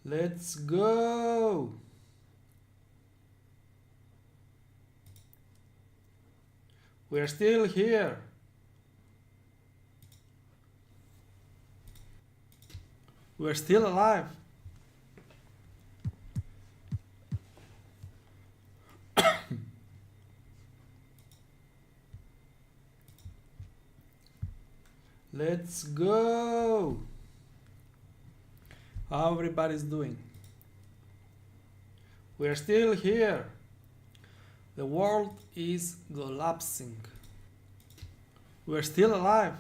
Let's go. We're still here. We're still alive. Let's go. How everybody's doing? We're still here. The world is collapsing. We're still alive.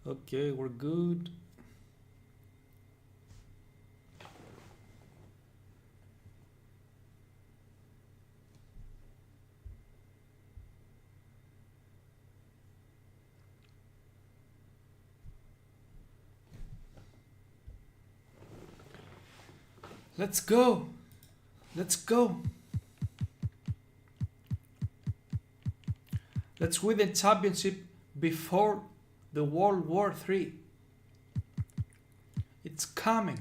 Okay, we're good. Let's go. Let's go. Let's win the championship before the World War III. It's coming.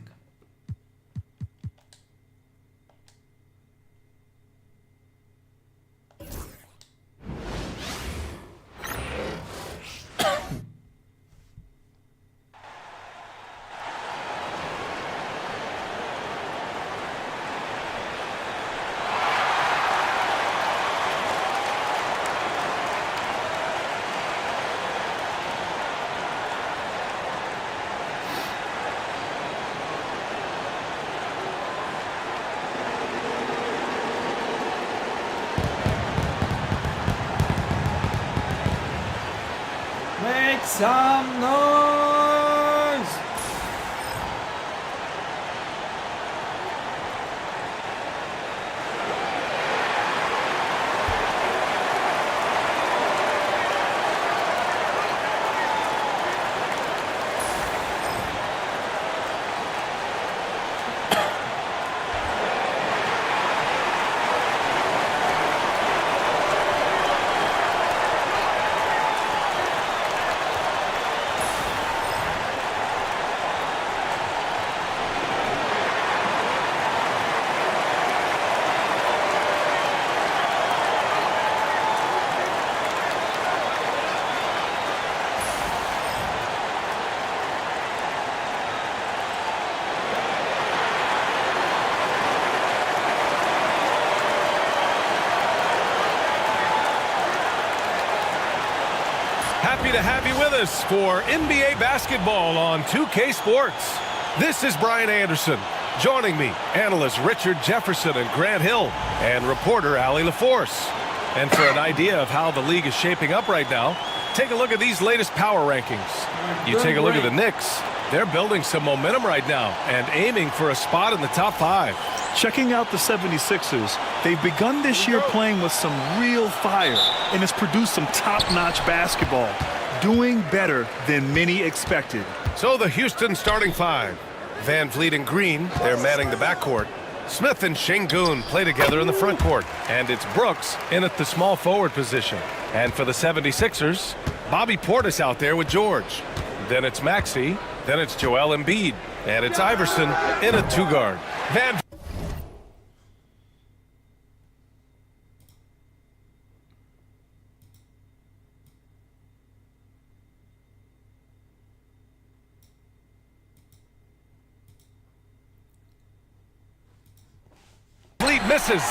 Make some noise! Happy to have you with us for NBA basketball on 2K Sports. This is Brian Anderson. Joining me, analysts Richard Jefferson and Grant Hill, and reporter Allie LaForce. And for an idea of how the league is shaping up right now, take a look at these latest power rankings. You take a look at the Knicks. They're building some momentum right now and aiming for a spot in the top 5. Checking out the 76ers, they've begun this year playing with some real fire and has produced some top-notch basketball, doing better than many expected. So the Houston starting 5. Van Vliet and Green, they're manning the backcourt. Smith and Şengün play together in the front court. And it's Brooks in at the small forward position. And for the 76ers, Bobby Portis out there with George. Then it's Maxey. Then it's Joel Embiid. And it's Iverson in a 2-guard. Van Vliet misses.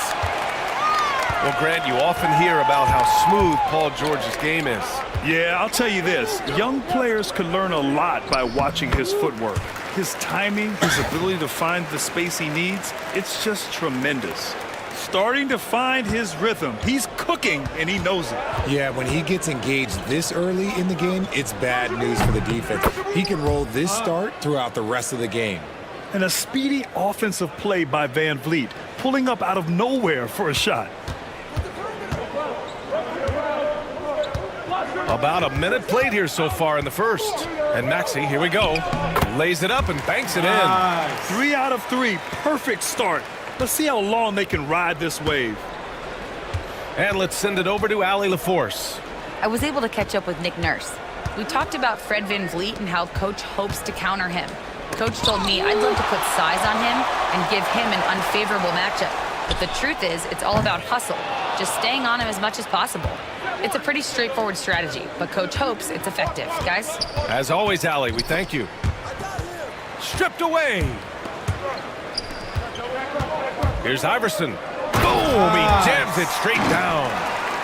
Well, Grant, you often hear about how smooth Paul George's game is. Yeah, I'll tell you this. Young players can learn a lot by watching his footwork. His timing, his ability to find the space he needs, it's just tremendous. Starting to find his rhythm. He's cooking, and he knows it. Yeah, when he gets engaged this early in the game, it's bad news for the defense. He can roll this start throughout the rest of the game. And a speedy offensive play by Van Vliet, pulling up out of nowhere for a shot. About a minute played here so far in the first. And Maxey, here we go, lays it up and banks it in. 3 out of 3, perfect start. Let's see how long they can ride this wave. And let's send it over to Allie LaForce. I was able to catch up with Nick Nurse. We talked about Fred Van Vliet and how Coach hopes to counter him. Coach told me I'd love to put size on him and give him an unfavorable matchup. But the truth is, it's all about hustle, just staying on him as much as possible. It's a pretty straightforward strategy, but Coach hopes it's effective. Guys? As always, Allie, we thank you. Stripped away. Here's Iverson. Boom! He jams it straight down.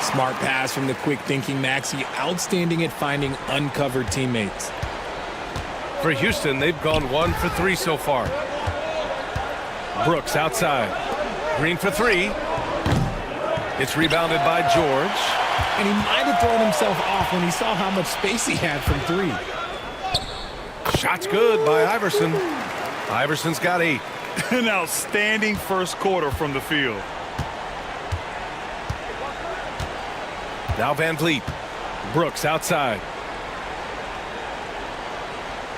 Smart pass from the quick-thinking Maxey. Outstanding at finding uncovered teammates. For Houston, they've gone 1 for 3 so far. Brooks outside. Green for 3. It's rebounded by George. And he might have thrown himself off when he saw how much space he had from 3. Shot's good by Iverson. Iverson's got 8. An outstanding first quarter from the field. Now Van Vliet. Brooks outside.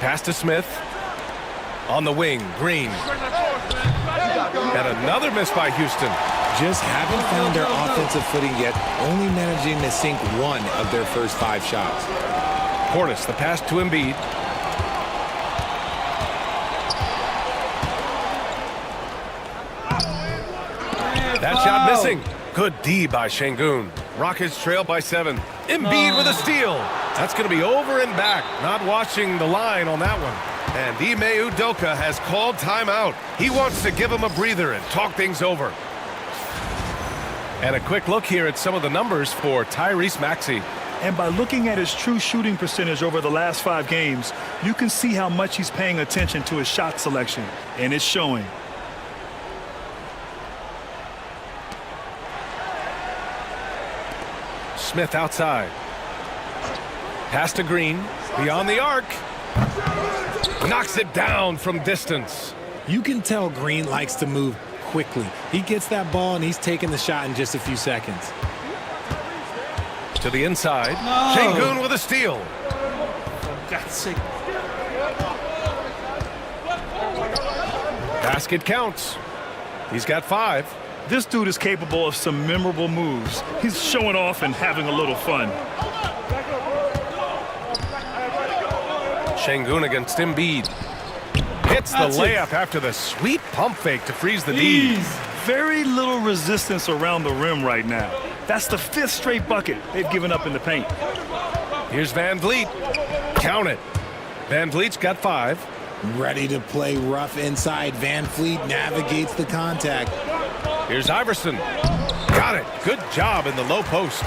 Pass to Smith. On the wing, Green. And another miss by Houston. Just haven't found their offensive footing yet, only managing to sink 1 of their first 5 shots. Portis, the pass to Embiid. That shot missing. Good D by Şengün. Rockets trail by 7. Embiid with a steal. That's going to be over and back. Not watching the line on that one. And Ime Udoka has called timeout. He wants to give him a breather and talk things over. And a quick look here at some of the numbers for Tyrese Maxey. And by looking at his true shooting percentage over the last 5 games, you can see how much he's paying attention to his shot selection. And it's showing. Smith outside. Pass to Green. Beyond the arc. Knocks it down from distance. You can tell Green likes to move quickly. He gets that ball and he's taking the shot in just a few seconds. To the inside. No. Şengün with a steal. For God's sake. Basket counts. He's got 5. This dude is capable of some memorable moves. He's showing off and having a little fun. Şengün against Embiid. Hits the That's layup after the sweet pump fake to freeze the D. Very little resistance around the rim right now. That's the 5th straight bucket they've given up in the paint. Here's Van Vliet. Count it. Van Vliet's got 5. Ready to play rough inside. Van Vliet navigates the contact. Here's Iverson. Got it. Good job in the low post.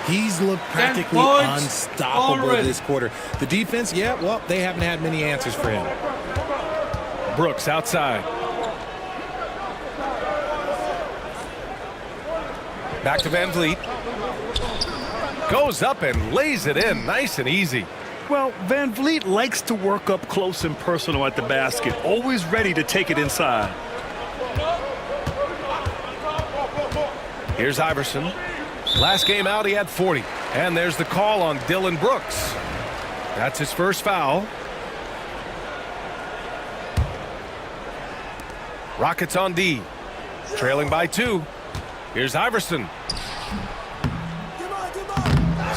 He's looked practically unstoppable this quarter. The defense, yeah, well, they haven't had many answers for him. Brooks outside. Back to Van Vliet. Goes up and lays it in nice and easy. Well, Van Vliet likes to work up close and personal at the basket, always ready to take it inside. Here's Iverson. Last game out, he had 40. And there's the call on Dillon Brooks. That's his first foul. Rockets on D. Trailing by 2. Here's Iverson.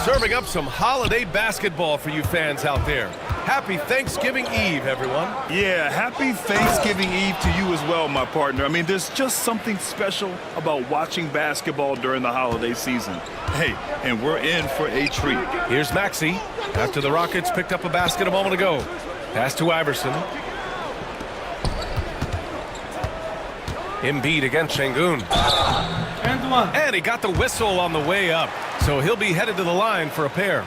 Serving up some holiday basketball for you fans out there. Happy Thanksgiving Eve, everyone. Yeah, happy Thanksgiving Eve to you as well, my partner. I mean, there's just something special about watching basketball during the holiday season. Hey, and we're in for a treat. Here's Maxey after the Rockets picked up a basket a moment ago. Pass to Iverson. Embiid against Şengün. And 1. And he got the whistle on the way up. So he'll be headed to the line for a pair.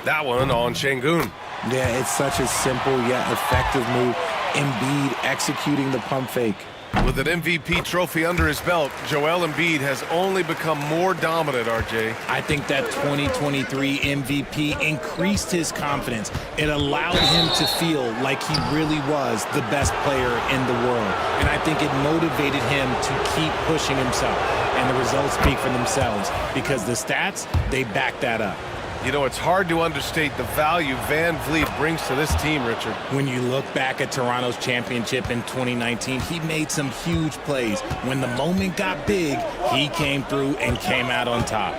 That one on Şengün. Yeah, it's such a simple yet effective move. Embiid executing the pump fake. With an MVP trophy under his belt, Joel Embiid has only become more dominant, RJ. I think that 2023 MVP increased his confidence. It allowed him to feel like he really was the best player in the world. And I think it motivated him to keep pushing himself. And the results speak for themselves because the stats, they back that up. You know, it's hard to understate the value Van Vliet brings to this team, Richard. When you look back at Toronto's championship in 2019, he made some huge plays. When the moment got big, he came through and came out on top.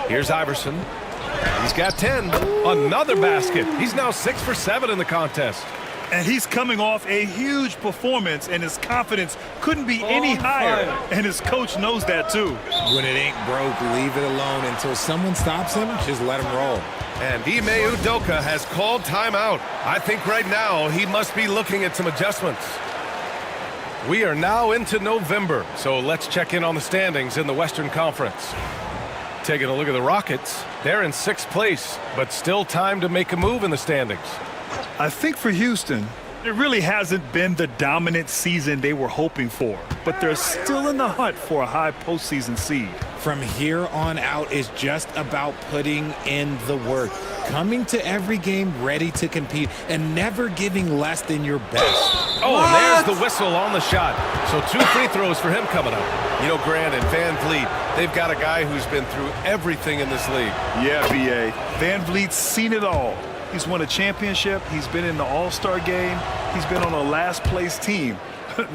Here's Iverson. He's got 10. Another basket. He's now 6 for 7 in the contest. And he's coming off a huge performance, and his confidence couldn't be any higher. And his coach knows that, too. When it ain't broke, leave it alone until someone stops him. Just let him roll. And Ime Udoka has called timeout. I think right now he must be looking at some adjustments. We are now into November, so let's check in on the standings in the Western Conference. Taking a look at the Rockets, they're in 6th place, but still time to make a move in the standings. I think for Houston, it really hasn't been the dominant season they were hoping for, but they're still in the hunt for a high postseason seed. From here on out is just about putting in the work, coming to every game ready to compete, and never giving less than your best. Oh, and there's the whistle on the shot. So 2 free throws for him coming up. You know, Grant and Van Vliet, they've got a guy who's been through everything in this league. Yeah, B.A. Van Vliet's seen it all. He's won a championship. He's been in the All-Star game. He's been on a last-place team.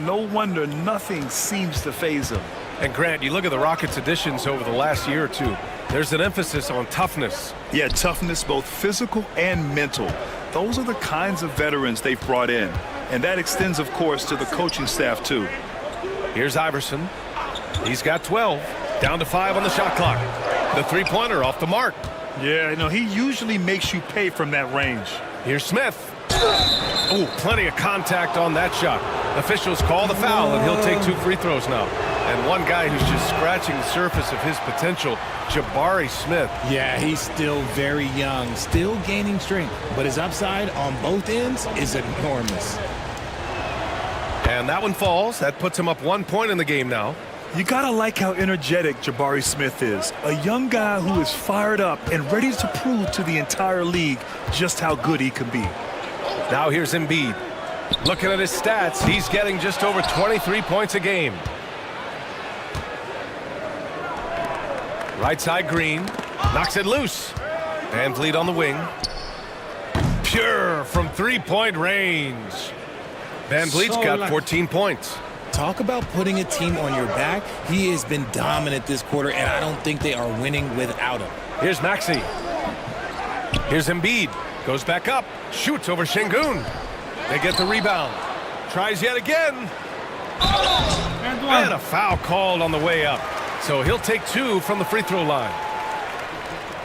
No wonder nothing seems to faze him. And Grant, you look at the Rockets' additions over the last year or two. There's an emphasis on toughness. Yeah, toughness, both physical and mental. Those are the kinds of veterans they've brought in. And that extends, of course, to the coaching staff, too. Here's Iverson. He's got 12. Down to 5 on the shot clock. The three-pointer off the mark. Yeah, he usually makes you pay from that range. Here's Smith. Oh, plenty of contact on that shot. Officials call the foul, and he'll take 2 free throws now. And one guy who's just scratching the surface of his potential, Jabari Smith. Yeah, he's still very young, still gaining strength, but his upside on both ends is enormous. And that one falls. That puts him up 1 point in the game now. You gotta like how energetic Jabari Smith is. A young guy who is fired up and ready to prove to the entire league just how good he can be. Now here's Embiid. Looking at his stats, he's getting just over 23 points a game. Right side Green. Knocks it loose. Van Vliet on the wing. Pure from three-point range. Van Vliet's got 14 points. Talk about putting a team on your back. He has been dominant this quarter, and I don't think they are winning without him. Here's Maxey. Here's Embiid. Goes back up. Shoots over Şengün. They get the rebound. Tries yet again. And a foul called on the way up. So he'll take 2 from the free throw line.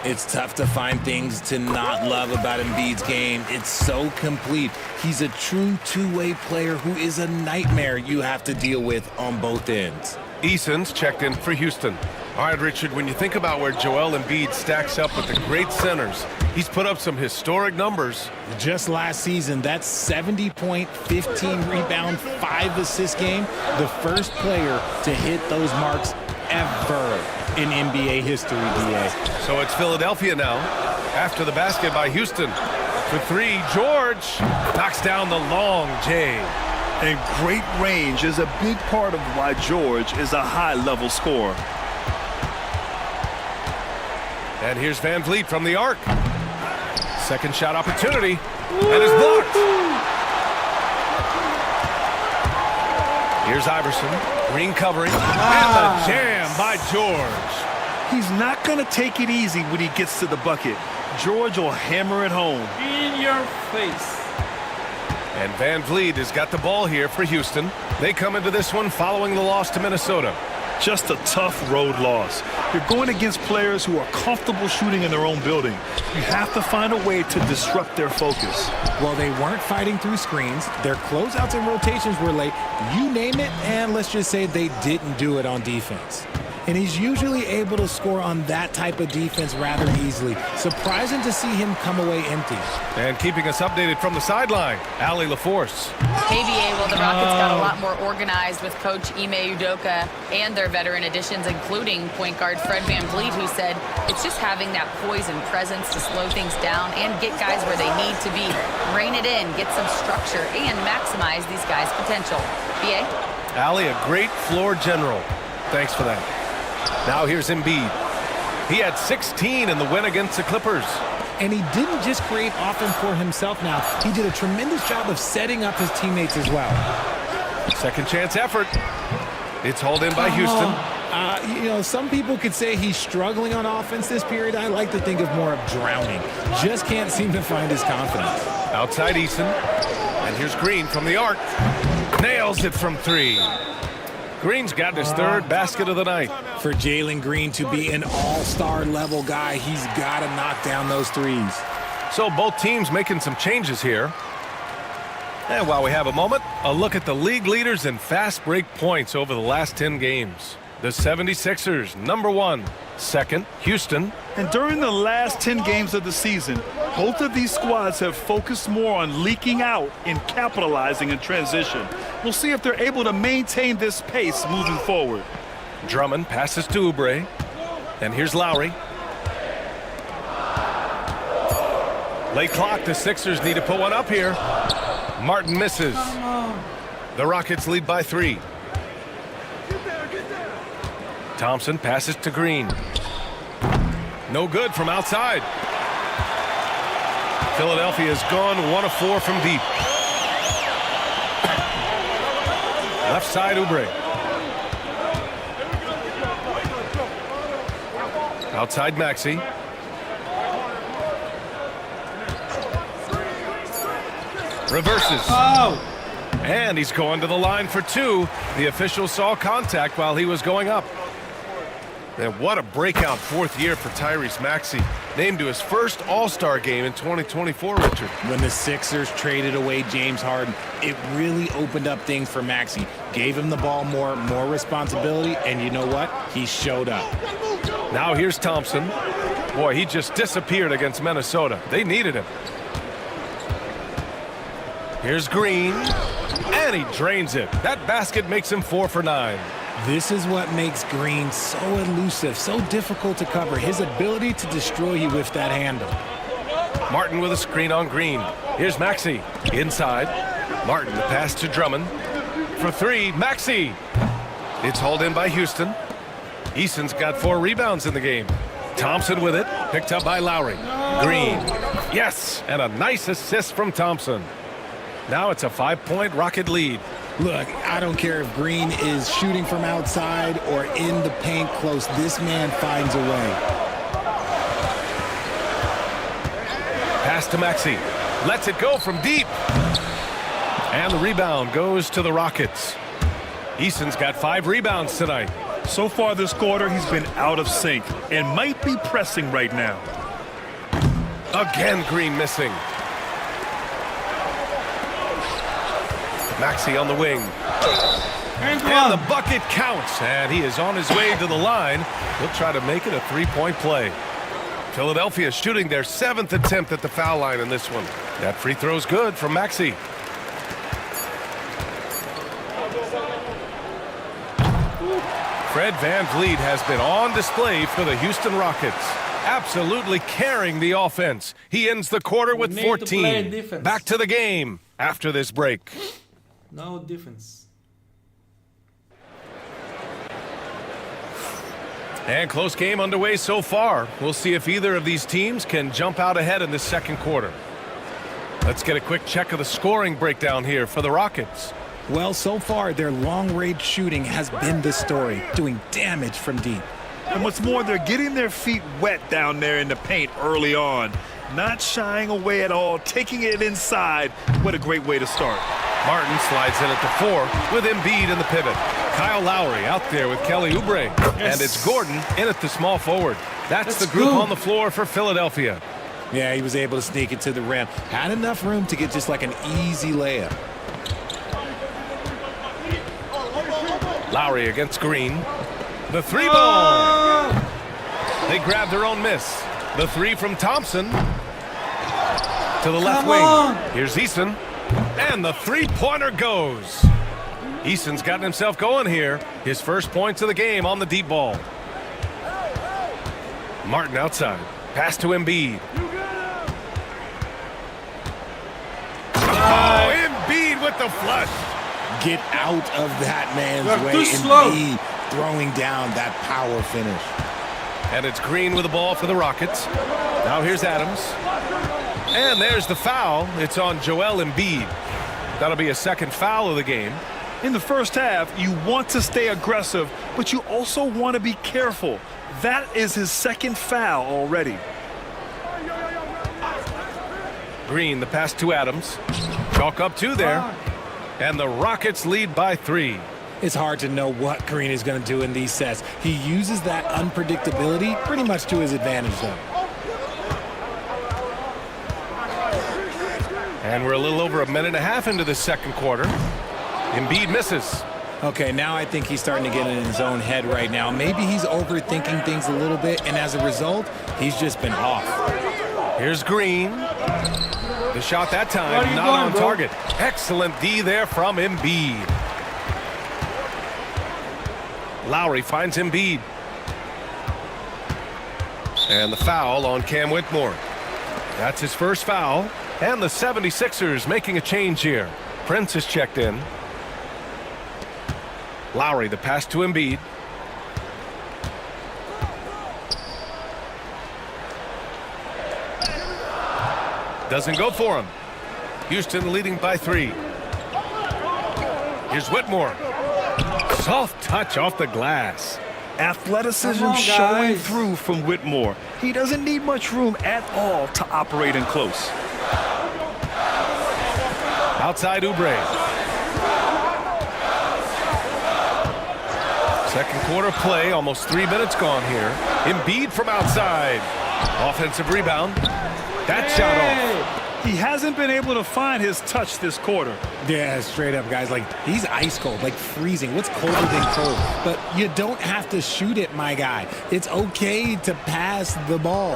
It's tough to find things to not love about Embiid's game. It's so complete. He's a true two-way player who is a nightmare you have to deal with on both ends. Eason's checked in for Houston. All right, Richard, when you think about where Joel Embiid stacks up with the great centers, he's put up some historic numbers. Just last season, that 70-point, 15-rebound, 5-assist game, the first player to hit those marks ever in NBA history, DA. So it's Philadelphia now. After the basket by Houston. For 3, George knocks down the long J. And great range is a big part of why George is a high-level scorer. And here's Van Vliet from the arc. Second shot opportunity. And it's blocked. Here's Iverson. Green covering. And the jam by George. He's not going to take it easy when he gets to the bucket. George will hammer it home. In your face. And Van Vliet has got the ball here for Houston. They come into this one following the loss to Minnesota. Just a tough road loss. You're going against players who are comfortable shooting in their own building. You have to find a way to disrupt their focus. Well, they weren't fighting through screens. Their closeouts and rotations were late. You name it, and let's just say they didn't do it on defense. and he's usually able to score on that type of defense rather easily. Surprising to see him come away empty. And keeping us updated from the sideline, Allie LaForce. KBA, well, the Rockets got a lot more organized with Coach Ime Udoka and their veteran additions, including point guard Fred VanVleet, who said it's just having that poise and presence to slow things down and get guys where they need to be. Rein it in, get some structure, and maximize these guys' potential. BA? Allie, a great floor general. Thanks for that. Now here's Embiid. He had 16 in the win against the Clippers. And he didn't just create offense for himself now. He did a tremendous job of setting up his teammates as well. Second chance effort. It's hauled in by Houston. You know, some people could say he's struggling on offense this period. I like to think of more of drowning. Just can't seem to find his confidence. Outside Eason. And here's Green from the arc. Nails it from 3. Green's got his third basket of the night. For Jalen Green to be an all-star level guy, he's got to knock down those threes. So both teams making some changes here. And while we have a moment, a look at the league leaders in fast break points over the last 10 games. The 76ers, number 1. Second, Houston. And during the last 10 games of the season, both of these squads have focused more on leaking out and capitalizing in transition. We'll see if they're able to maintain this pace moving forward. Drummond passes to Oubre. And here's Lowry. Late clock, the Sixers need to put one up here. Martin misses. The Rockets lead by 3. Thompson passes to Green. No good from outside. Philadelphia's gone 1 of 4 from deep. Left side, Oubre. Outside, Maxey. Reverses. Oh! And he's going to the line for 2. The official saw contact while he was going up. And what a breakout 4th year for Tyrese Maxey. Named to his first All-Star game in 2024, Richard. When the Sixers traded away James Harden, it really opened up things for Maxey. Gave him the ball more responsibility, and you know what? He showed up. Now here's Thompson. Boy, he just disappeared against Minnesota. They needed him. Here's Green. And he drains it. That basket makes him 4 for 9. This is what makes Green so elusive, so difficult to cover. His ability to destroy you with that handle. Martin with a screen on Green. Here's Maxey. Inside. Martin, the pass to Drummond. For 3, Maxey. It's hauled in by Houston. Eason's got 4 rebounds in the game. Thompson with it. Picked up by Lowry. Green. Yes, and a nice assist from Thompson. Now it's a 5-point Rocket lead. Look, I don't care if Green is shooting from outside or in the paint close. This man finds a way. Pass to Maxey. Lets it go from deep. And the rebound goes to the Rockets. Eason's got 5 rebounds tonight. So far this quarter, he's been out of sync and might be pressing right now. Again, Green missing. Maxey on the wing. And the bucket counts. And he is on his way to the line. He'll try to make it a 3-point play. Philadelphia shooting their 7th attempt at the foul line in this one. That free throw's good from Maxey. Fred VanVleet has been on display for the Houston Rockets. Absolutely carrying the offense. He ends the quarter with 14. Back to the game after this break. No defense. And close game underway so far. We'll see if either of these teams can jump out ahead in the second quarter. Let's get a quick check of the scoring breakdown here for the Rockets. Well, so far, their long-range shooting has been the story, doing damage from deep. And what's more, they're getting their feet wet down there in the paint early on. Not shying away at all, taking it inside. What a great way to start. Martin slides in at the 4 with Embiid in the pivot. Kyle Lowry out there with Kelly Oubre. Yes. And it's Gordon in at the small forward. That's the group on the floor for Philadelphia. Yeah, he was able to sneak it to the rim. Had enough room to get just like an easy layup. Lowry against Green. The three ball. They grabbed their own miss. The three from Thompson. To the left wing. Here's Eason. And the three-pointer goes. Eason's gotten himself going here. His first points of the game on the deep ball. Martin outside. Pass to Embiid. Oh, Embiid with the flush. Get out of that man's You're way. too slow. Embiid throwing down that power finish. And it's Green with the ball for the Rockets. Now here's Adams. And there's the foul. It's on Joel Embiid. That'll be a second foul of the game. In the first half, you want to stay aggressive, but you also want to be careful. That is his second foul already. Green, the pass to Adams. Chalk up two there. And the Rockets lead by 3. It's hard to know what Green is going to do in these sets. He uses that unpredictability pretty much to his advantage, though. And we're a little over a minute and a half into the second quarter. Embiid misses. Okay, now I think he's starting to get in his own head right now. Maybe he's overthinking things a little bit, and as a result, he's just been off. Here's Green. The shot that time, not on target. Excellent D there from Embiid. Lowry finds Embiid. And the foul on Cam Whitmore. That's his first foul. And the 76ers making a change here. Prince is checked in. Lowry, the pass to Embiid. Doesn't go for him. Houston leading by 3. Here's Whitmore. Soft touch off the glass. Athleticism showing through from Whitmore. He doesn't need much room at all to operate in close. Outside Oubre. Second quarter play, almost 3 minutes gone here. Embiid from outside. Offensive rebound. That shot off. He hasn't been able to find his touch this quarter. Yeah, straight up, guys. Like, he's ice cold, like freezing. What's colder than cold? But you don't have to shoot it, my guy. It's okay to pass the ball.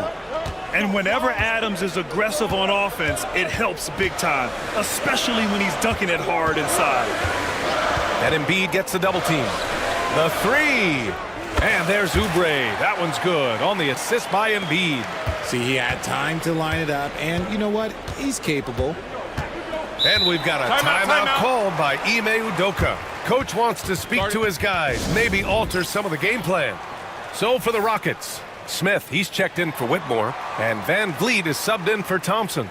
And whenever Adams is aggressive on offense, it helps big time, especially when he's dunking it hard inside. And Embiid gets the double team. The three. And there's Oubre. That one's good on the assist by Embiid. See, he had time to line it up, and you know what? He's capable. And we've got a timeout called by Ime Udoka. Coach wants to speak to his guys, maybe alter some of the game plan. So for the Rockets, Smith, he's checked in for Whitmore, and Van Vliet is subbed in for Thompson.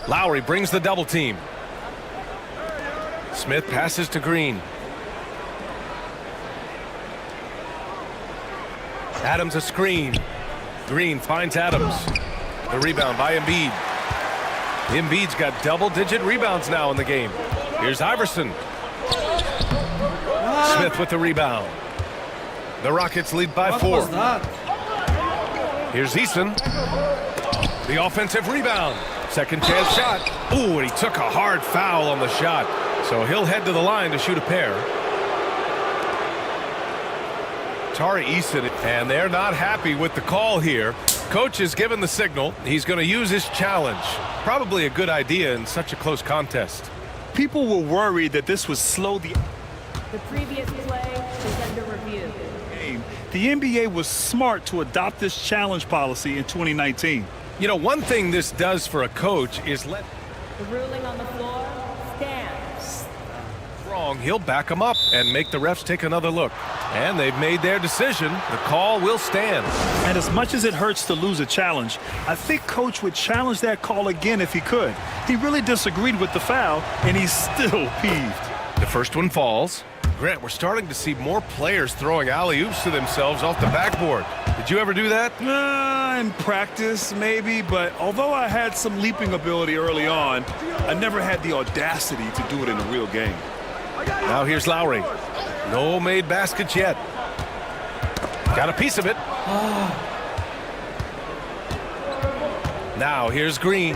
Lowry brings the double team. Smith passes to Green. Adams a screen. Green finds Adams. The rebound by Embiid. Embiid's got double-digit rebounds now in the game. Here's Iverson. Smith with the rebound. The Rockets lead by 4. Here's Eason. The offensive rebound. Second chance shot. Ooh, and he took a hard foul on the shot. So he'll head to the line to shoot a pair. Tari Eason, and they're not happy with the call here. Coach has given the signal. He's going to use his challenge. Probably a good idea in such a close contest. People were worried that this would slow the previous play is under review. game. The NBA was smart to adopt this challenge policy in 2019. You know, one thing this does for a coach is let The ruling on the floor stands. wrong. He'll back them up and make the refs take another look. And they've made their decision. The call will stand. And as much as it hurts to lose a challenge, I think Coach would challenge that call again if he could. He really disagreed with the foul, and he's still peeved. The first one falls. Grant, we're starting to see more players throwing alley-oops to themselves off the backboard. Did you ever do that? In practice, maybe, but although I had some leaping ability early on, I never had the audacity to do it in a real game. Now here's Lowry. No made baskets yet. Got a piece of it. Now here's Green.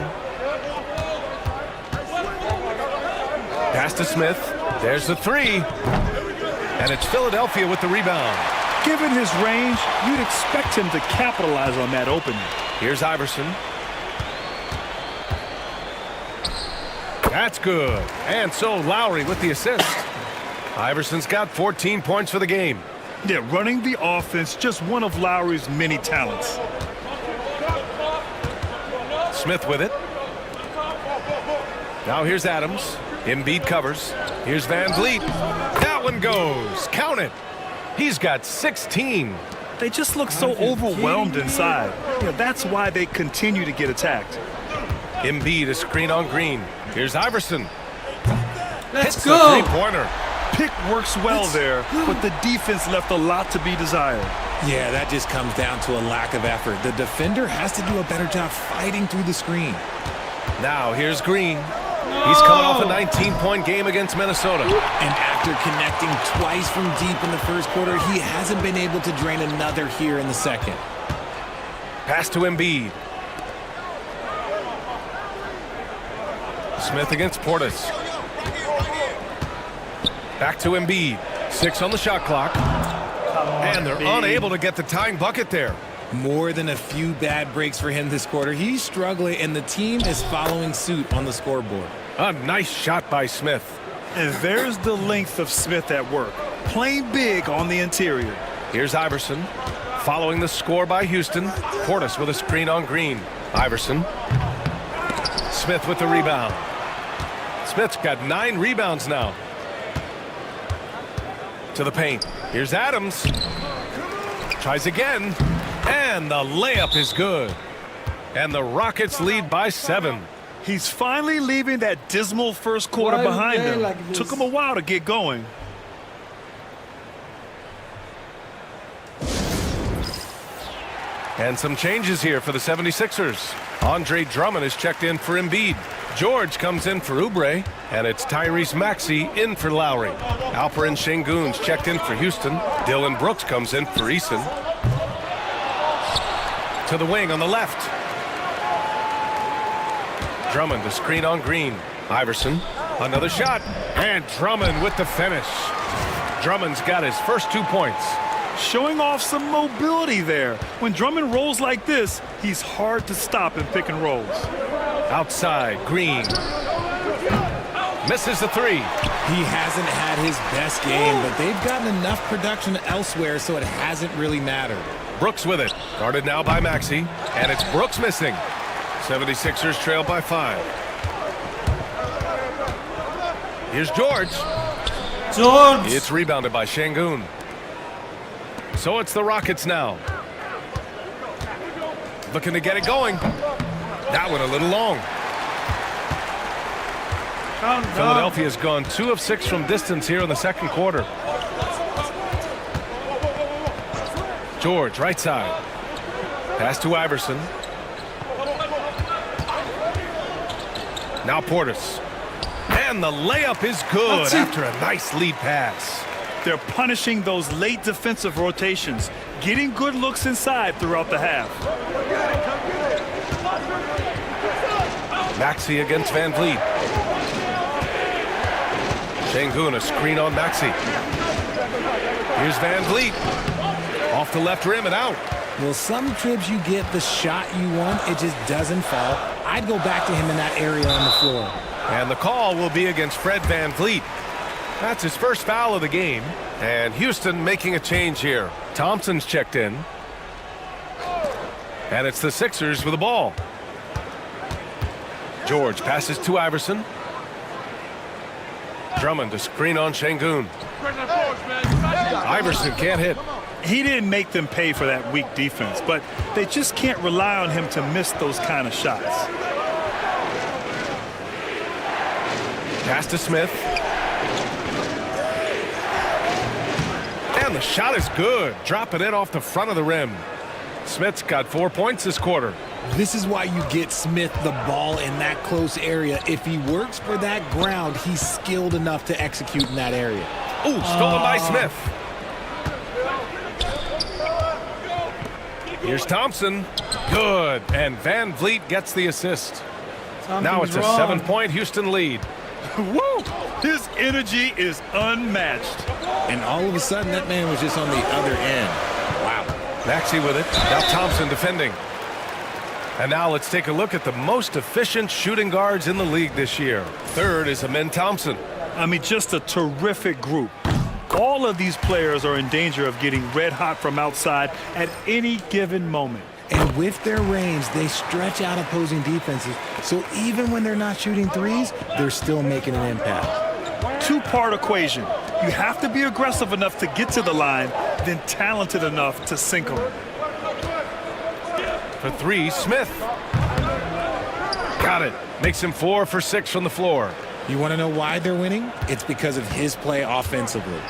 Pass to Smith. There's the three. And it's Philadelphia with the rebound. Given his range, you'd expect him to capitalize on that opening. Here's Iverson. That's good. And so Lowry with the assist. Iverson's got 14 points for the game. Yeah, running the offense, just one of Lowry's many talents. Smith with it. Now here's Adams. Embiid covers. Here's Van Vliet. That one goes. Count it. He's got 16. They just look so overwhelmed inside. Yeah, that's why they continue to get attacked. Embiid a screen on Green. Here's Iverson. Let's Hits go. the three-pointer. Pick works well there, but the defense left a lot to be desired. Yeah, that just comes down to a lack of effort. The defender has to do a better job fighting through the screen. Now here's Green. He's coming off a 19-point game against Minnesota. And after connecting twice from deep in the first quarter, he hasn't been able to drain another here in the second. Pass to Embiid. Smith against Portis. Back to Embiid. 6 on the shot clock. And they're unable to get the tying bucket there. More than a few bad breaks for him this quarter. He's struggling, and the team is following suit on the scoreboard. A nice shot by Smith. And there's the length of Smith at work, playing big on the interior. Here's Iverson. Following the score by Houston. Portis with a screen on Green. Iverson. Smith with the rebound. Smith's got 9 rebounds now. To the paint. Here's Adams. Tries again. And the layup is good. And the Rockets lead by 7. He's finally leaving that dismal first quarter Why behind they him. like this? Took him a while to get going. And some changes here for the 76ers. Andre Drummond is checked in for Embiid. George comes in for Oubre. And it's Tyrese Maxey in for Lowry. Alperen Şengün's checked in for Houston. Dylan Brooks comes in for Eason. To the wing on the left. Drummond, the screen on Green. Iverson, another shot. And Drummond with the finish. Drummond's got his first 2 points. Showing off some mobility there. When Drummond rolls like this, he's hard to stop in pick and rolls. Outside, Green. Misses the three. He hasn't had his best game, but they've gotten enough production elsewhere, so it hasn't really mattered. Brooks with it. Guarded now by Maxey. And it's Brooks missing. 76ers trail by 5. Here's George. George. It's rebounded by Şengün. So it's the Rockets now. Looking to get it going. That one a little long. Philadelphia's gone 2 of 6 from distance here in the second quarter. George, right side. Pass to Iverson. Now Portis. And the layup is good after a nice lead pass. They're punishing those late defensive rotations, getting good looks inside throughout the half. Maxey against Van Vliet. Şengün, a screen on Maxey. Here's Van Vliet. Off the left rim and out. Well, some trips you get the shot you want, it just doesn't fall. I'd go back to him in that area on the floor. And the call will be against Fred Van Vliet. That's his first foul of the game. And Houston making a change here. Thompson's checked in. And it's the Sixers with the ball. George passes to Iverson. Drummond to screen on Şengün. Iverson can't hit. He didn't make them pay for that weak defense, but they just can't rely on him to miss those kind of shots. Pass to Smith. And the shot is good. Dropping it off the front of the rim. Smith's got 4 points this quarter. This is why you get Smith the ball in that close area. If he works for that ground, he's skilled enough to execute in that area. Ooh, stolen by Smith. Here's Thompson. Good. And Van Vliet gets the assist. Now it's a 7-point Houston lead. Woo! His energy is unmatched. And all of a sudden, that man was just on the other end. Wow. Maxey with it. Now Thompson defending. And now let's take a look at the most efficient shooting guards in the league this year. Third is Amen Thompson. I mean, just a terrific group. All of these players are in danger of getting red hot from outside at any given moment. And with their range, they stretch out opposing defenses. So even when they're not shooting threes, they're still making an impact. Two-part equation. You have to be aggressive enough to get to the line, then talented enough to sink them. For three, Smith. Got it. Makes him 4 for 6 from the floor. You want to know why they're winning? It's because of his play offensively.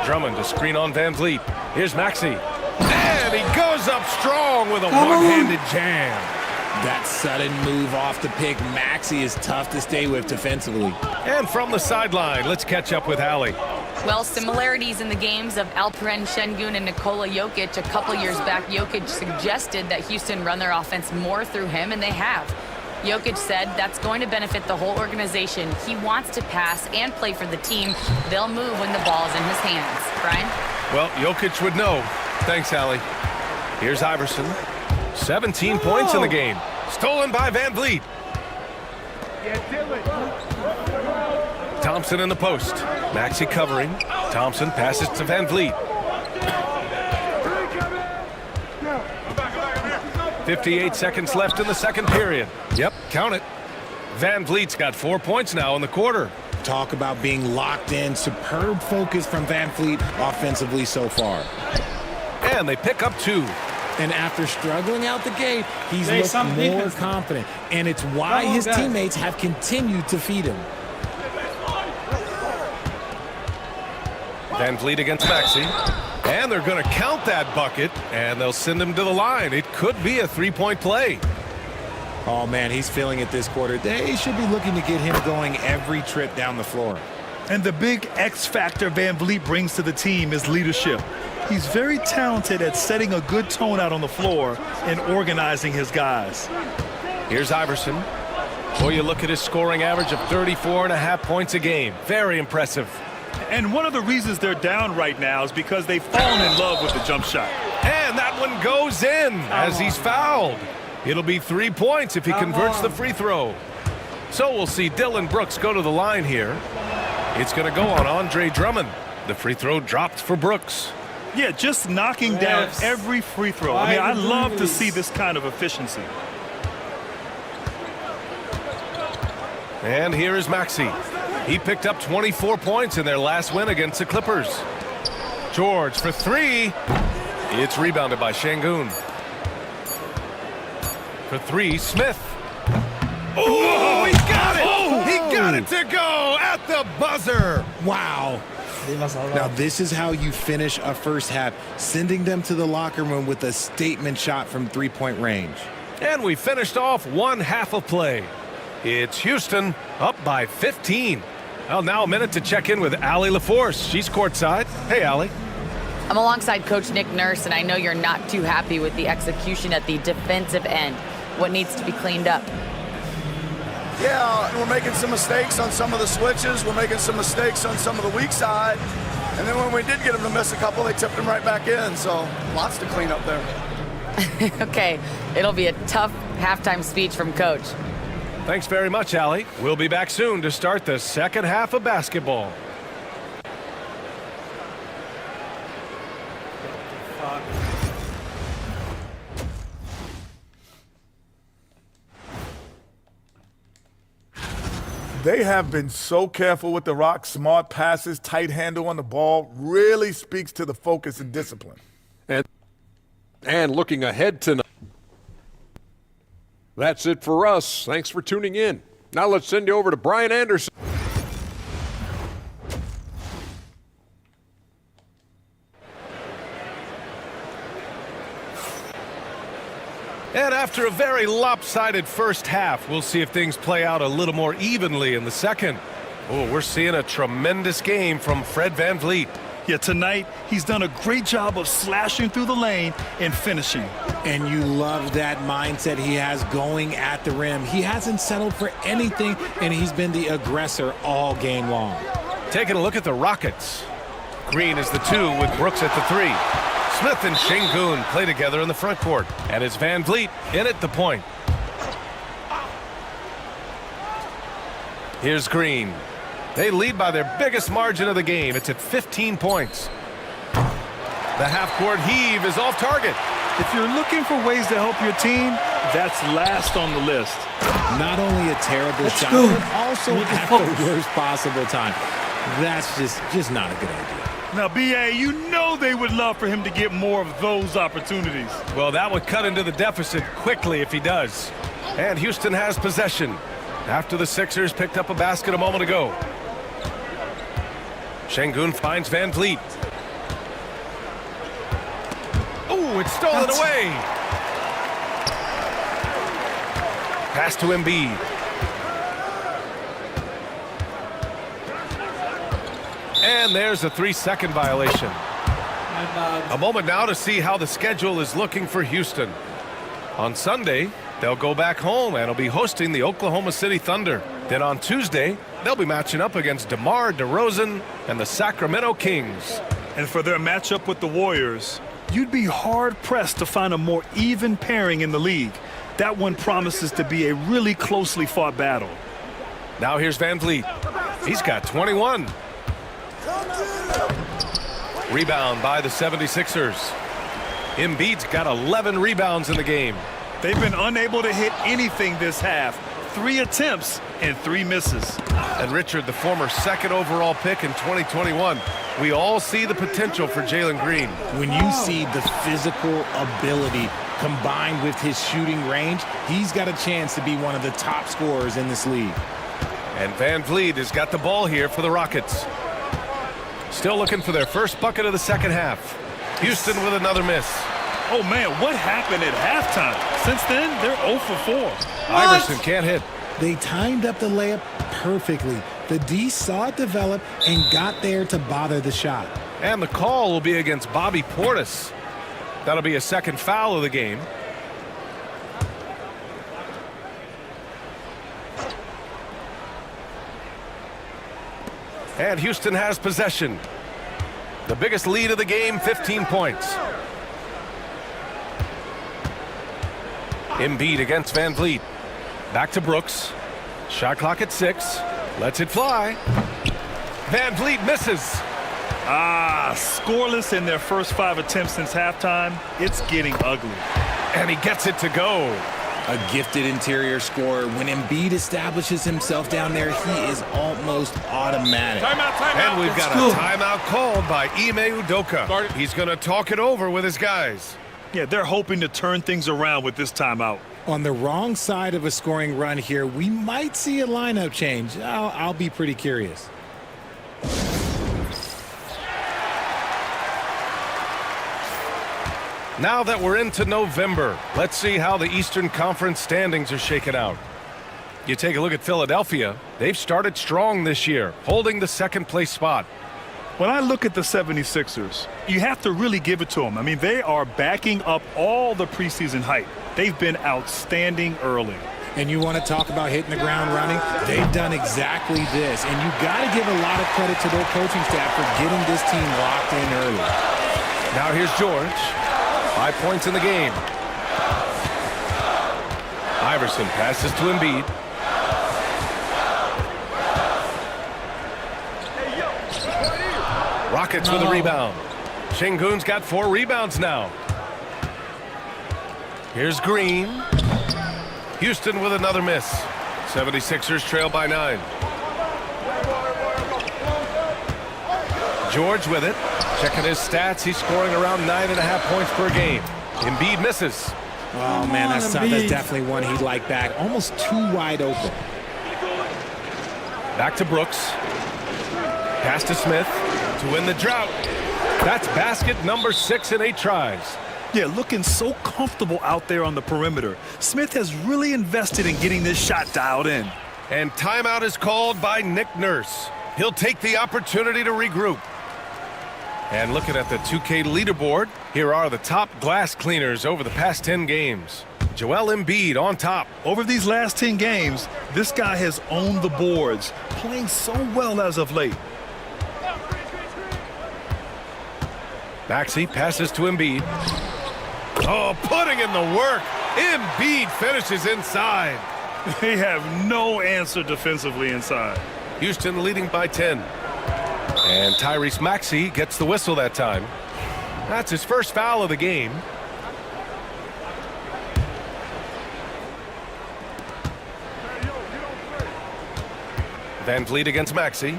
Drummond to screen on Van Vliet. Here's Maxey. And he goes up strong with a one-handed jam. That sudden move off the pick, Maxey, is tough to stay with defensively. And from the sideline, let's catch up with Allie. Well, similarities in the games of Alperen Şengün and Nikola Jokic. A couple years back, Jokic suggested that Houston run their offense more through him, and they have. Jokic said that's going to benefit the whole organization. He wants to pass and play for the team. They'll move when the ball's in his hands. Brian? Well, Jokic would know. Thanks, Allie. Here's Iverson. 17 points in the game. Stolen by Van Vliet. Thompson in the post. Maxey covering. Thompson passes to Van Vliet. 58 seconds left in the second period. Yep, count it. Van Vliet's got 4 points now in the quarter. Talk about being locked in. Superb focus from Van Vliet offensively so far. And they pick up 2. And after struggling out the gate, he's looked more confident. And it's why his teammates have continued to feed him. Van Vliet against Maxey. And they're going to count that bucket, and they'll send him to the line. It could be a three-point play. Oh, man, he's feeling it this quarter. They should be looking to get him going every trip down the floor. And the big X factor Van Vliet brings to the team is leadership. He's very talented at setting a good tone out on the floor and organizing his guys. Here's Iverson. Boy, you look at his scoring average of 34.5 points a game. Very impressive. And one of the reasons they're down right now is because they've fallen in love with the jump shot. And that one goes in as he's fouled. It'll be 3 points if he converts the free throw. So we'll see Dylan Brooks go to the line here. It's going to go on Andre Drummond. The free throw dropped for Brooks. Yeah, just knocking down every free throw. I mean, I love to see this kind of efficiency. And here is Maxey. He picked up 24 points in their last win against the Clippers. George for 3. It's rebounded by Şengün. For 3, Smith. Oh, he got it! He got it to go at the buzzer. Wow. Now, this is how you finish a first half, sending them to the locker room with a statement shot from three-point range. And we finished off one half of play. It's Houston up by 15. Well, now a minute to check in with Allie LaForce. She's courtside. Hey, Allie. I'm alongside Coach Nick Nurse, and I know you're not too happy with the execution at the defensive end. What needs to be cleaned up? Yeah, we're making some mistakes on some of the switches. We're making some mistakes on some of the weak side. And then when we did get them to miss a couple, they tipped them right back in. So lots to clean up there. Okay, it'll be a tough halftime speech from Coach. Thanks very much, Allie. We'll be back soon to start the second half of basketball. They have been so careful with the rock. Smart passes, tight handle on the ball, really speaks to the focus and discipline. And looking ahead tonight. That's it for us. Thanks for tuning in. Now let's send you over to Brian Anderson. And after a very lopsided first half, we'll see if things play out a little more evenly in the second. Oh, we're seeing a tremendous game from Fred Van Vliet. Yeah, tonight he's done a great job of slashing through the lane and finishing. And you love that mindset he has going at the rim. He hasn't settled for anything, and he's been the aggressor all game long. Taking a look at the Rockets. Green is the 2 with Brooks at the 3. Smith and Şengün play together in the front court. And it's Van Vliet in at the point. Here's Green. They lead by their biggest margin of the game. It's at 15 points. The half-court heave is off target. If you're looking for ways to help your team, that's last on the list. Not only a terrible shot, go. but also at the worst possible time. That's just not a good idea. Now, B.A., you know they would love for him to get more of those opportunities. Well, that would cut into the deficit quickly if he does. And Houston has possession after the Sixers picked up a basket a moment ago. Şengün finds Van Vliet. Oh, it's stolen away. Pass to Embiid. And there's a 3-second violation. My bad. A moment now to see how the schedule is looking for Houston. On Sunday, they'll go back home and will be hosting the Oklahoma City Thunder. Then on Tuesday, they'll be matching up against DeMar DeRozan and the Sacramento Kings. And for their matchup with the Warriors, you'd be hard-pressed to find a more even pairing in the league. That one promises to be a really closely fought battle. Now here's Van Vliet. He's got 21. Rebound by the 76ers. Embiid's got 11 rebounds in the game. They've been unable to hit anything this half. 3 attempts and 3 misses. And Richard, the former second overall pick in 2021, we all see the potential for Jalen Green. When you see the physical ability combined with his shooting range, he's got a chance to be one of the top scorers in this league. And Van Vliet has got the ball here for the Rockets. Still looking for their first bucket of the second half. Houston with another miss. Oh, man, what happened at halftime? Since then, they're 0 for 4. Iverson can't hit. They timed up the layup perfectly. The D saw it develop and got there to bother the shot. And the call will be against Bobby Portis. That'll be a second foul of the game. And Houston has possession. The biggest lead of the game, 15 points. Embiid against Van Vliet. Back to Brooks. Shot clock at 6. Lets it fly. Van Vliet misses. Scoreless in their first 5 attempts since halftime. It's getting ugly. And he gets it to go. A gifted interior scorer. When Embiid establishes himself down there, he is almost automatic. And we've got a timeout called by Ime Udoka. He's going to talk it over with his guys. Yeah, they're hoping to turn things around with this timeout. On the wrong side of a scoring run here, we might see a lineup change. I'll be pretty curious. Now that we're into November, let's see how the Eastern Conference standings are shaken out. You take a look at Philadelphia. They've started strong this year, holding the second-place spot. When I look at the 76ers, you have to really give it to them. I mean, they are backing up all the preseason hype. They've been outstanding early. And you want to talk about hitting the ground running? They've done exactly this. And you got to give a lot of credit to their coaching staff for getting this team locked in early. Now here's George. 5 points in the game. Iverson passes to Embiid. Rockets with a rebound. Şengün's got 4 rebounds now. Here's Green. Houston with another miss. 76ers trail by 9. George with it. Checking his stats, he's scoring around 9.5 points per game. Embiid misses. Oh, man, that's definitely one he'd like back. Almost too wide open. Back to Brooks. Pass to Smith to win the drought. That's basket number 6 in 8 tries. Yeah, looking so comfortable out there on the perimeter. Smith has really invested in getting this shot dialed in. And timeout is called by Nick Nurse. He'll take the opportunity to regroup. And looking at the 2K leaderboard, here are the top glass cleaners over the past 10 games. Joel Embiid on top. Over these last 10 games, this guy has owned the boards, playing so well as of late. Maxey passes to Embiid. Oh, putting in the work. Embiid finishes inside. They have no answer defensively inside. Houston leading by 10. And Tyrese Maxey gets the whistle that time. That's his first foul of the game. Van Vliet against Maxey.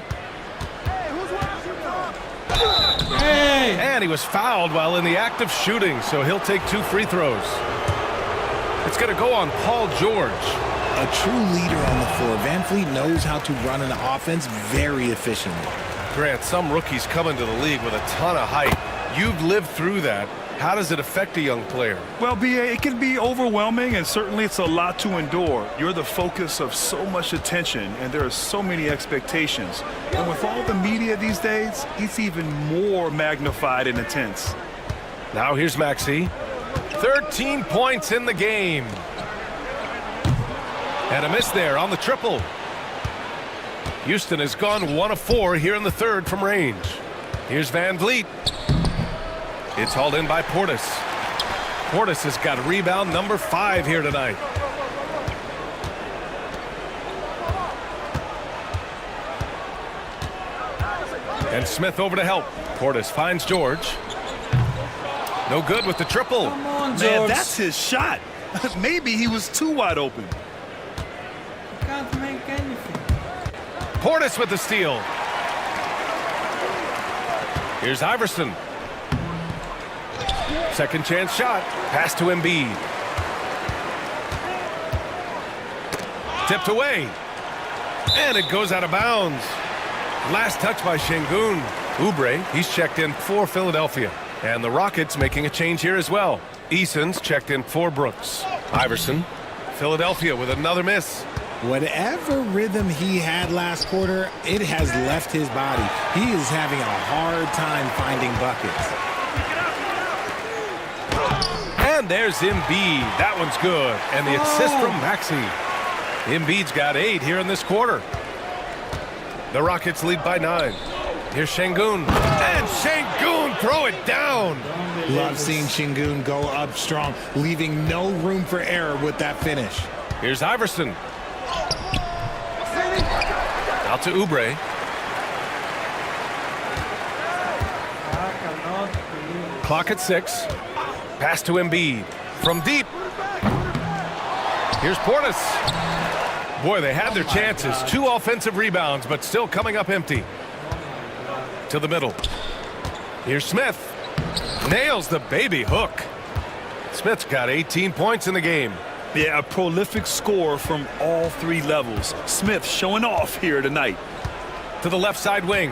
Hey! And he was fouled while in the act of shooting, so he'll take 2 free throws. It's going to go on Paul George. A true leader on the floor. Van Vliet knows how to run an offense very efficiently. Grant, some rookies come into the league with a ton of height. You've lived through that. How does it affect a young player? Well, B.A., it can be overwhelming, and certainly it's a lot to endure. You're the focus of so much attention, and there are so many expectations. And with all the media these days, it's even more magnified and intense. Now here's Maxey. 13 points in the game. And a miss there on the triple. Houston has gone 1 of 4 here in the third from range. Here's Van Vliet. It's hauled in by Portis. Portis has got rebound number 5 here tonight. And Smith over to help. Portis finds George. No good with the triple. Come on, George. Man, that's his shot. Maybe he was too wide open. You can't make anything. Portis with the steal. Here's Iverson. Second chance shot. Pass to Embiid. Tipped away. And it goes out of bounds. Last touch by Şengün. Oubre, he's checked in for Philadelphia. And the Rockets making a change here as well. Eason's checked in for Brooks. Iverson. Philadelphia with another miss. Whatever rhythm he had last quarter, it has left his body. He is having a hard time finding buckets. And there's Embiid. That one's good. And the assist from Maxey. Embiid's got 8 here in this quarter. The Rockets lead by 9. Here's Şengün. And Şengün throw it down. Love seeing Şengün go up strong, leaving no room for error with that finish. Here's Iverson. Out to Oubre. Clock at 6. Pass to Embiid. From deep. Here's Portis. Boy, they had their chances. 2 offensive rebounds, but still coming up empty. To the middle. Here's Smith. Nails the baby hook. Smith's got 18 points in the game. Yeah, a prolific score from all 3 levels. Smith showing off here tonight. To the left side wing.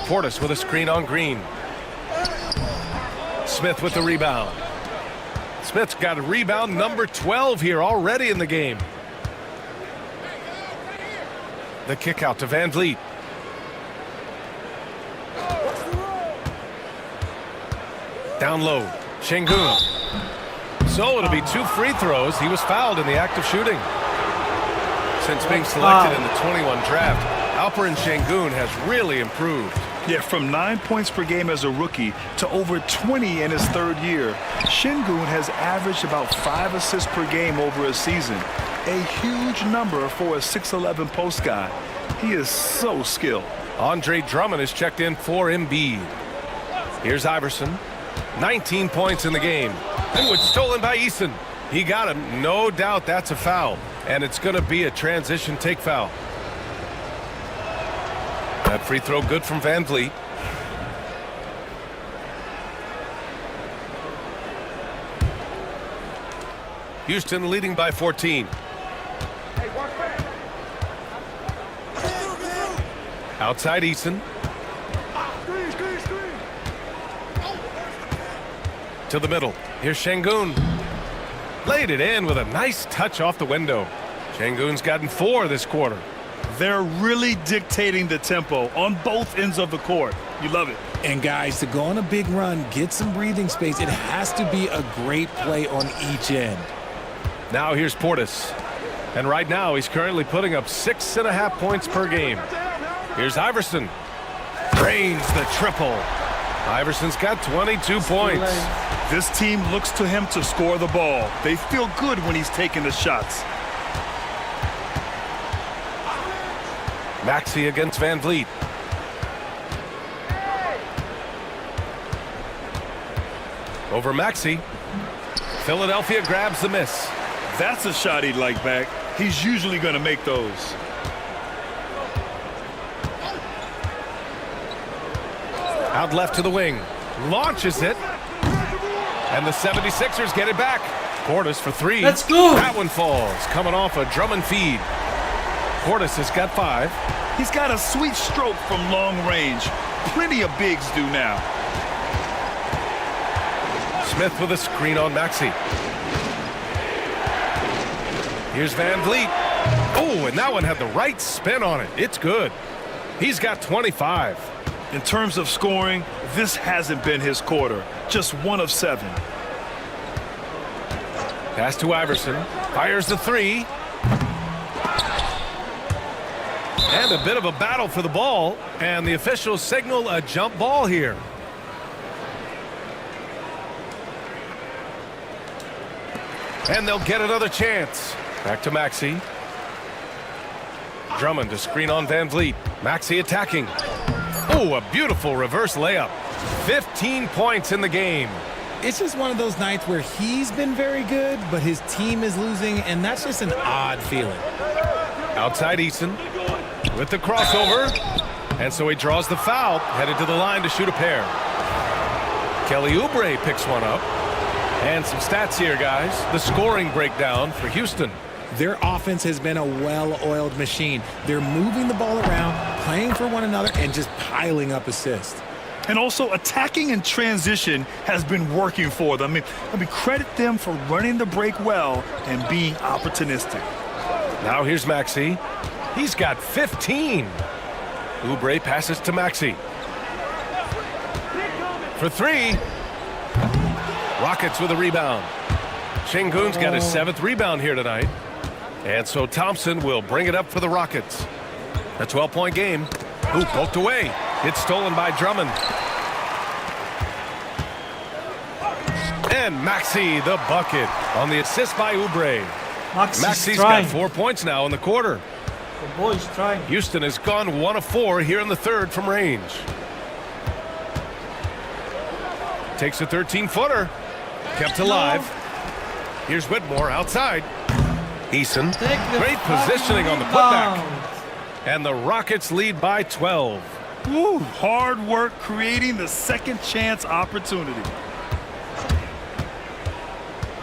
Portis with a screen on Green. Smith with the rebound. Smith's got a rebound number 12 here already in the game. The kick out to Van Vliet. Down low. Şengün. So it'll be 2 free throws. He was fouled in the act of shooting. Since being selected in the 21 draft, Alperen Şengün has really improved. Yeah, from 9 points per game as a rookie to over 20 in his 3rd year. Şengün has averaged about 5 assists per game over a season. A huge number for a 6'11 post guy. He is so skilled. Andre Drummond is checked in for Embiid. Here's Iverson. 19 points in the game. And was stolen by Eason. He got him. No doubt that's a foul. And it's going to be a transition take foul. That free throw good from Van Vliet. Houston leading by 14. Outside Eason. To the middle. Here's Şengün. Laid it in with a nice touch off the window. Şengün's gotten 4 this quarter. They're really dictating the tempo on both ends of the court. You love it. And guys, to go on a big run, get some breathing space, it has to be a great play on each end. Now here's Portis. And right now he's currently putting up 6.5 points per game. Here's Iverson. Drains the triple. Iverson's got 22 points. This team looks to him to score the ball. They feel good when he's taking the shots. Maxey against Van Vliet. Over Maxey. Philadelphia grabs the miss. That's a shot he'd like back. He's usually going to make those. Out left to the wing. Launches it. And the 76ers get it back. Portis for three. Let's go. That one falls. Coming off a Drummond feed. Portis has got 5. He's got a sweet stroke from long range. Plenty of bigs do now. Smith with a screen on Maxey. Here's Van Vliet. Oh, and that one had the right spin on it. It's good. He's got 25. In terms of scoring, this hasn't been his quarter. Just 1 of 7. Pass to Iverson. Fires the 3. And a bit of a battle for the ball. And the officials signal a jump ball here. And they'll get another chance. Back to Maxey. Drummond to screen on Van Vliet. Maxey attacking. Oh, a beautiful reverse layup. 15 points in the game. It's just one of those nights where he's been very good, but his team is losing, and that's just an odd feeling. Outside Eason with the crossover. And so he draws the foul, headed to the line to shoot a pair. Kelly Oubre picks one up. And some stats here, guys. The scoring breakdown for Houston. Their offense has been a well-oiled machine. They're moving the ball around, playing for one another, and just piling up assists. And also attacking in transition has been working for them. I mean, credit them for running the break well and being opportunistic. Now here's Maxey. He's got 15. Oubre passes to Maxey. For 3. Rockets with a rebound. Şengün's got his 7th rebound here tonight. And so Thompson will bring it up for the Rockets. A 12-point game. Ooh, poked away. It's stolen by Drummond. And Maxey the bucket on the assist by Oubre. Maxey's got 4 points now in the quarter. The boy's trying. Houston has gone 1 of 4 here in the 3rd from range. Takes a 13-footer. Kept alive. Here's Whitmore outside. Eason. Great positioning on the putback. And the Rockets lead by 12. Woo, hard work creating the second chance opportunity.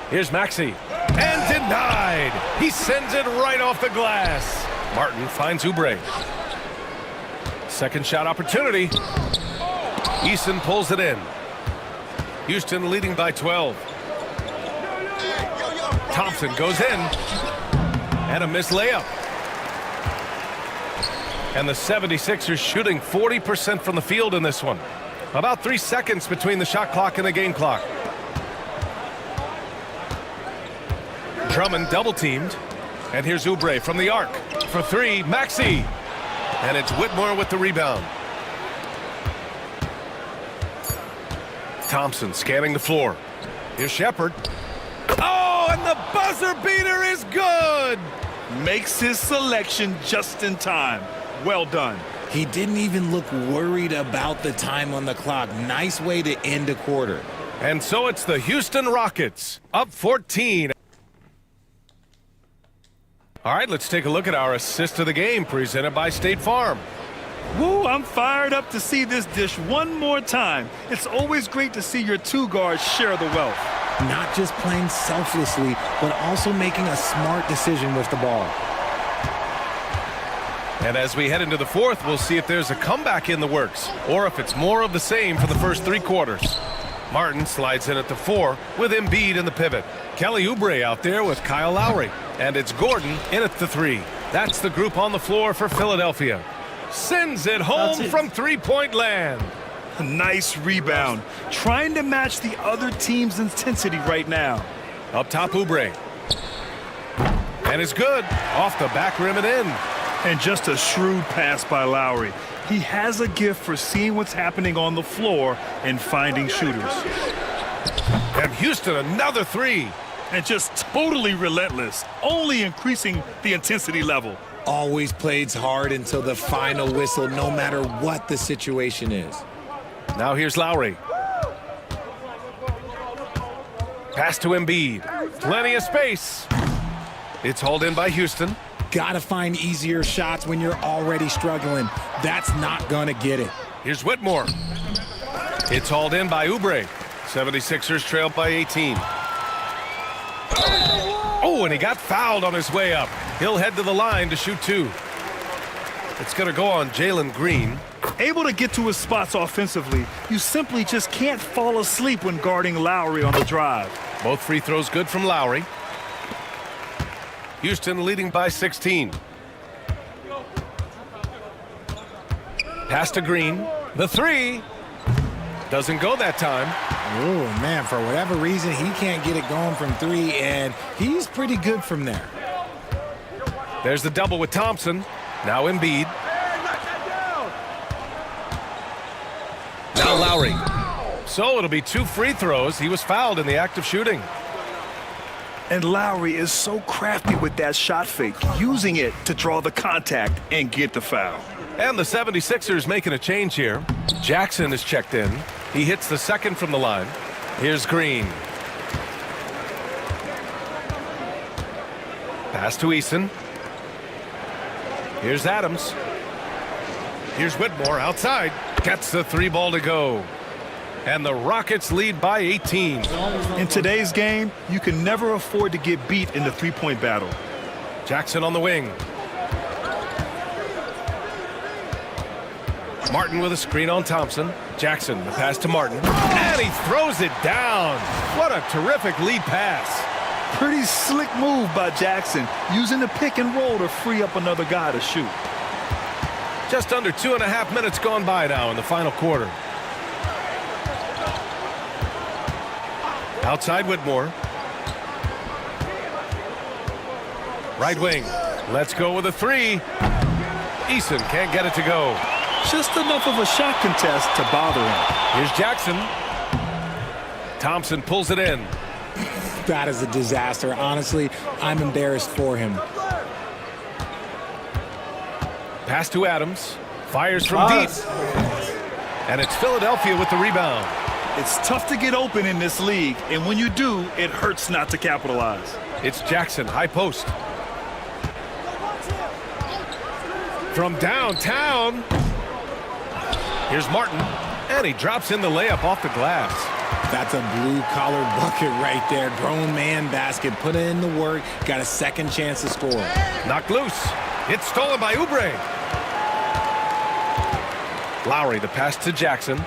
Here's Maxey. And denied. He sends it right off the glass. Martin finds Oubre. Second shot opportunity. Eason pulls it in. Houston leading by 12. Thompson goes in. And a missed layup. And the 76ers shooting 40% from the field in this one. About 3 seconds between the shot clock and the game clock. Drummond double teamed. And here's Oubre from the arc. For 3, Maxey. And it's Whitmore with the rebound. Thompson scanning the floor. Here's Shepherd. Oh, and the buzzer beater is good. Makes his selection just in time. Well done. He didn't even look worried about the time on the clock. Nice way to end a quarter. And so it's the Houston Rockets up 14. All right, let's take a look at our assist of the game presented by State Farm. Woo, I'm fired up to see this dish one more time. It's always great to see your 2 guards share the wealth. Not just playing selflessly, but also making a smart decision with the ball. And as we head into the 4th, we'll see if there's a comeback in the works or if it's more of the same for the first 3 quarters. Martin slides in at the 4 with Embiid in the pivot. Kelly Oubre out there with Kyle Lowry. And it's Gordon in at the 3. That's the group on the floor for Philadelphia. Sends it home from three-point land. A nice rebound. Trying to match the other team's intensity right now. Up top, Oubre. And it's good. Off the back rim and in. And just a shrewd pass by Lowry. He has a gift for seeing what's happening on the floor and finding shooters. And Houston, another three. And just totally relentless, only increasing the intensity level. Always plays hard until the final whistle, no matter what the situation is. Now here's Lowry. Pass to Embiid. Plenty of space. It's hauled in by Houston. Gotta find easier shots when you're already struggling. That's not gonna get it. Here's Whitmore. It's hauled in by Oubre. 76ers trail by 18. Oh, and he got fouled on his way up. He'll head to the line to shoot two. It's going to go on Jalen Green. Able to get to his spots offensively, you simply just can't fall asleep when guarding Lowry on the drive. Both free throws good from Lowry. Houston leading by 16. Pass to Green. The three. Doesn't go that time. Oh, man, for whatever reason, he can't get it going from three, and he's pretty good from there. There's the double with Thompson. Now Embiid. Now Lowry. So it'll be two free throws. He was fouled in the act of shooting. And Lowry is so crafty with that shot fake, using it to draw the contact and get the foul. And the 76ers making a change here. Jackson is checked in. He hits the second from the line. Here's Green. Pass to Eason. Here's Adams. Here's Whitmore outside. Gets the three ball to go. And the Rockets lead by 18. In today's game, you can never afford to get beat in the three-point battle. Jackson on the wing. Martin with a screen on Thompson. Jackson, the pass to Martin. And he throws it down. What a terrific lead pass. Pretty slick move by Jackson, using the pick and roll to free up another guy to shoot. Just under 2.5 minutes gone by now in the final quarter. Outside Whitmore. Right wing. Let's go with a three. Eason can't get it to go. Just enough of a shot contest to bother him. Here's Jackson. Thompson pulls it in. That is a disaster. Honestly, I'm embarrassed for him. Pass to Adams. Fires from deep. And it's Philadelphia with the rebound. It's tough to get open in this league, and when you do, it hurts not to capitalize. It's Jackson, high post. From downtown. Here's Martin, and he drops in the layup off the glass. That's a blue-collar bucket right there. Grown man basket. Put in the work. Got a second chance to score. Knocked loose. It's stolen by Oubre. Lowry, the pass to Jackson.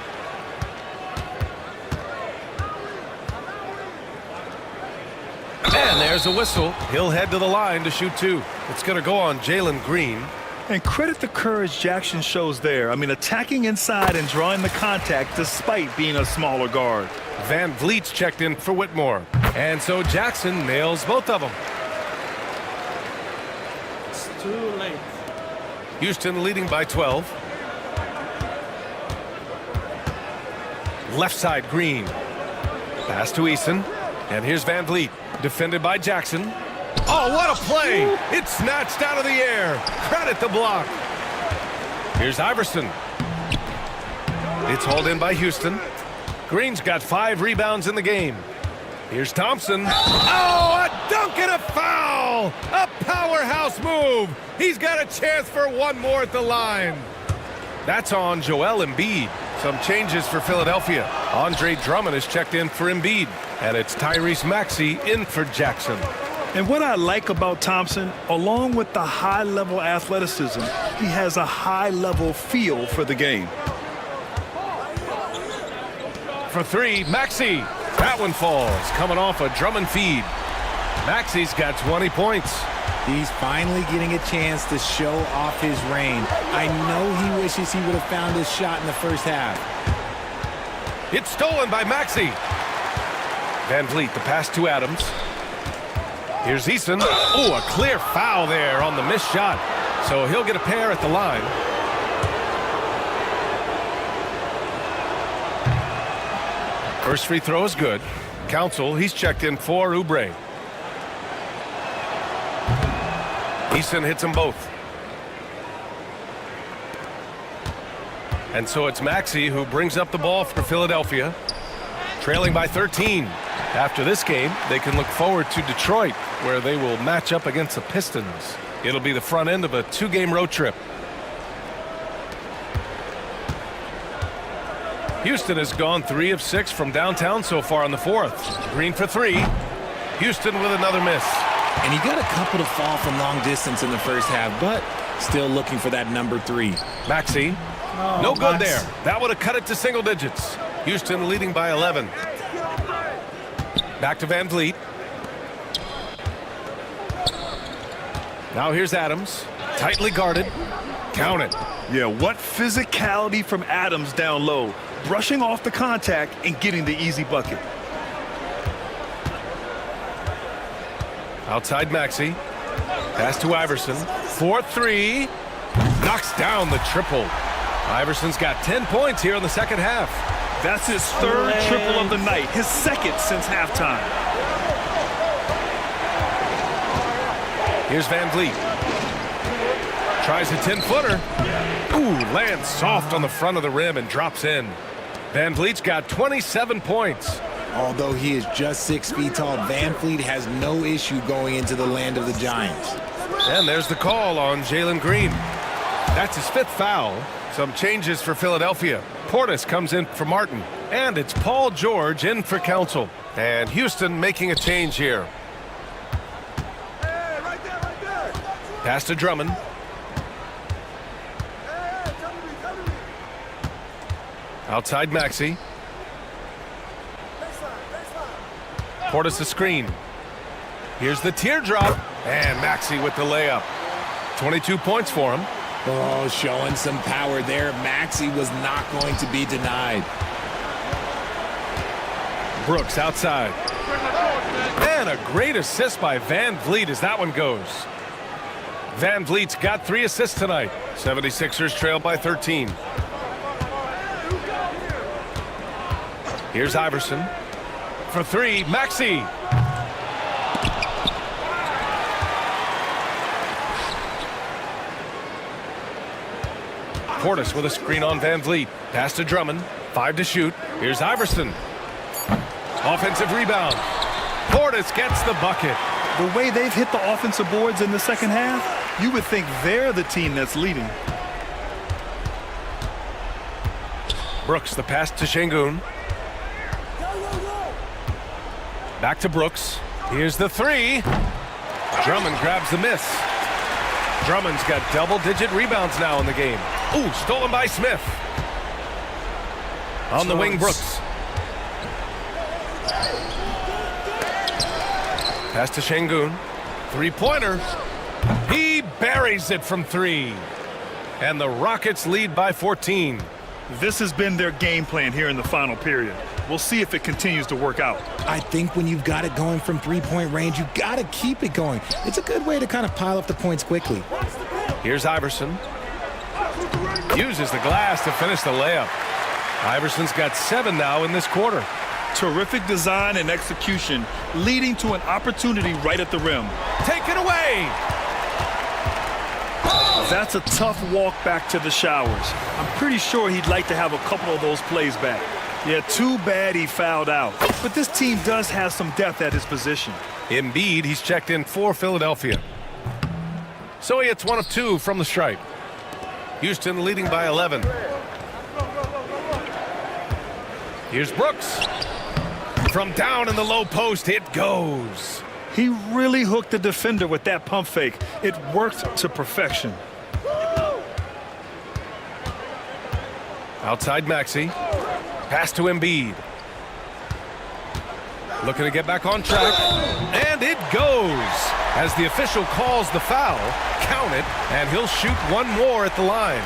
And there's a whistle. He'll head to the line to shoot two. It's going to go on Jalen Green. And credit the courage Jackson shows there. I mean, attacking inside and drawing the contact despite being a smaller guard. Van Vliet's checked in for Whitmore. And so Jackson nails both of them. It's too late. Houston leading by 12. Left side, Green. Pass to Eason. And here's Van Vliet. Defended by Jackson. Oh, what a play! It's snatched out of the air. Credit the block. Here's Iverson. It's hauled in by Houston. Green's got 5 rebounds in the game. Here's Thompson. Oh, a dunk and a foul! A powerhouse move. He's got a chance for one more at the line. That's on Joel Embiid. Some changes for Philadelphia. Andre Drummond is checked in for Embiid. And it's Tyrese Maxey in for Jackson. And what I like about Thompson, along with the high-level athleticism, he has a high-level feel for the game. For three, Maxey. That one falls, coming off a Drummond feed. Maxey's got 20 points. He's finally getting a chance to show off his reign. I know he wishes he would have found his shot in the first half. It's stolen by Maxey. Van Vliet, the pass to Adams. Here's Eason. Oh, a clear foul there on the missed shot. So he'll get a pair at the line. First free throw is good. Council, he's checked in for Oubre. Eason hits them both. And so it's Maxey who brings up the ball for Philadelphia, trailing by 13. After this game, they can look forward to Detroit, where they will match up against the Pistons. It'll be the front end of a 2-game road trip. Houston has gone 3 of 6 from downtown so far in the fourth. Green for 3. Houston with another miss. And he got a couple to fall from long distance in the first half, but still looking for that number 3. Maxey. No good there. That would have cut it to single digits. Houston leading by 11. Back to Van Vliet. Now here's Adams. Tightly guarded. Count it. Yeah, what physicality from Adams down low. Brushing off the contact and getting the easy bucket. Outside Maxey. Pass to Iverson. 4-3. Knocks down the triple. Iverson's got 10 points here in the second half. That's his third triple of the night, his second since halftime. Here's Van Vliet. Tries a 10-footer. Ooh, lands soft on the front of the rim and drops in. Van Vliet's got 27 points. Although he is just 6 feet tall, Van Vliet has no issue going into the land of the Giants. And there's the call on Jalen Green. That's his 5th foul. Some changes for Philadelphia. Portis comes in for Martin. And it's Paul George in for Council. And Houston making a change here. Pass to Drummond. Outside Maxey. Portis a screen. Here's the teardrop. And Maxey with the layup. 22 points for him. Oh, showing some power there. Maxey was not going to be denied. Brooks outside. And a great assist by Van Vliet as that one goes. Van Vliet's got 3 assists tonight. 76ers trail by 13. Here's Iverson. For 3, Maxey. Portis with a screen on Van Vliet. Pass to Drummond. 5 to shoot. Here's Iverson. Offensive rebound. Portis gets the bucket. The way they've hit the offensive boards in the second half, you would think they're the team that's leading. Brooks, the pass to Şengün. Back to Brooks. Here's the 3. Drummond grabs the miss. Drummond's got double-digit rebounds now in the game. Ooh, stolen by Smith. On the wing, Brooks. Pass to Şengün. 3-pointer. He buries it from 3. And the Rockets lead by 14. This has been their game plan here in the final period. We'll see if it continues to work out. I think when you've got it going from 3-point range, you've got to keep it going. It's a good way to kind of pile up the points quickly. Here's Iverson. Uses the glass to finish the layup. Iverson's got 7 now in this quarter. Terrific design and execution, leading to an opportunity right at the rim. Take it away! That's a tough walk back to the showers. I'm pretty sure he'd like to have a couple of those plays back. Yeah, too bad he fouled out. But this team does have some depth at his position. Embiid, he's checked in for Philadelphia. So he hits 1 of 2 from the stripe. Houston leading by 11. Here's Brooks. From down in the low post, it goes. He really hooked the defender with that pump fake. It worked to perfection. Outside Maxey. Pass to Embiid. Looking to get back on track. And it goes. As the official calls the foul, count it, and he'll shoot one more at the line.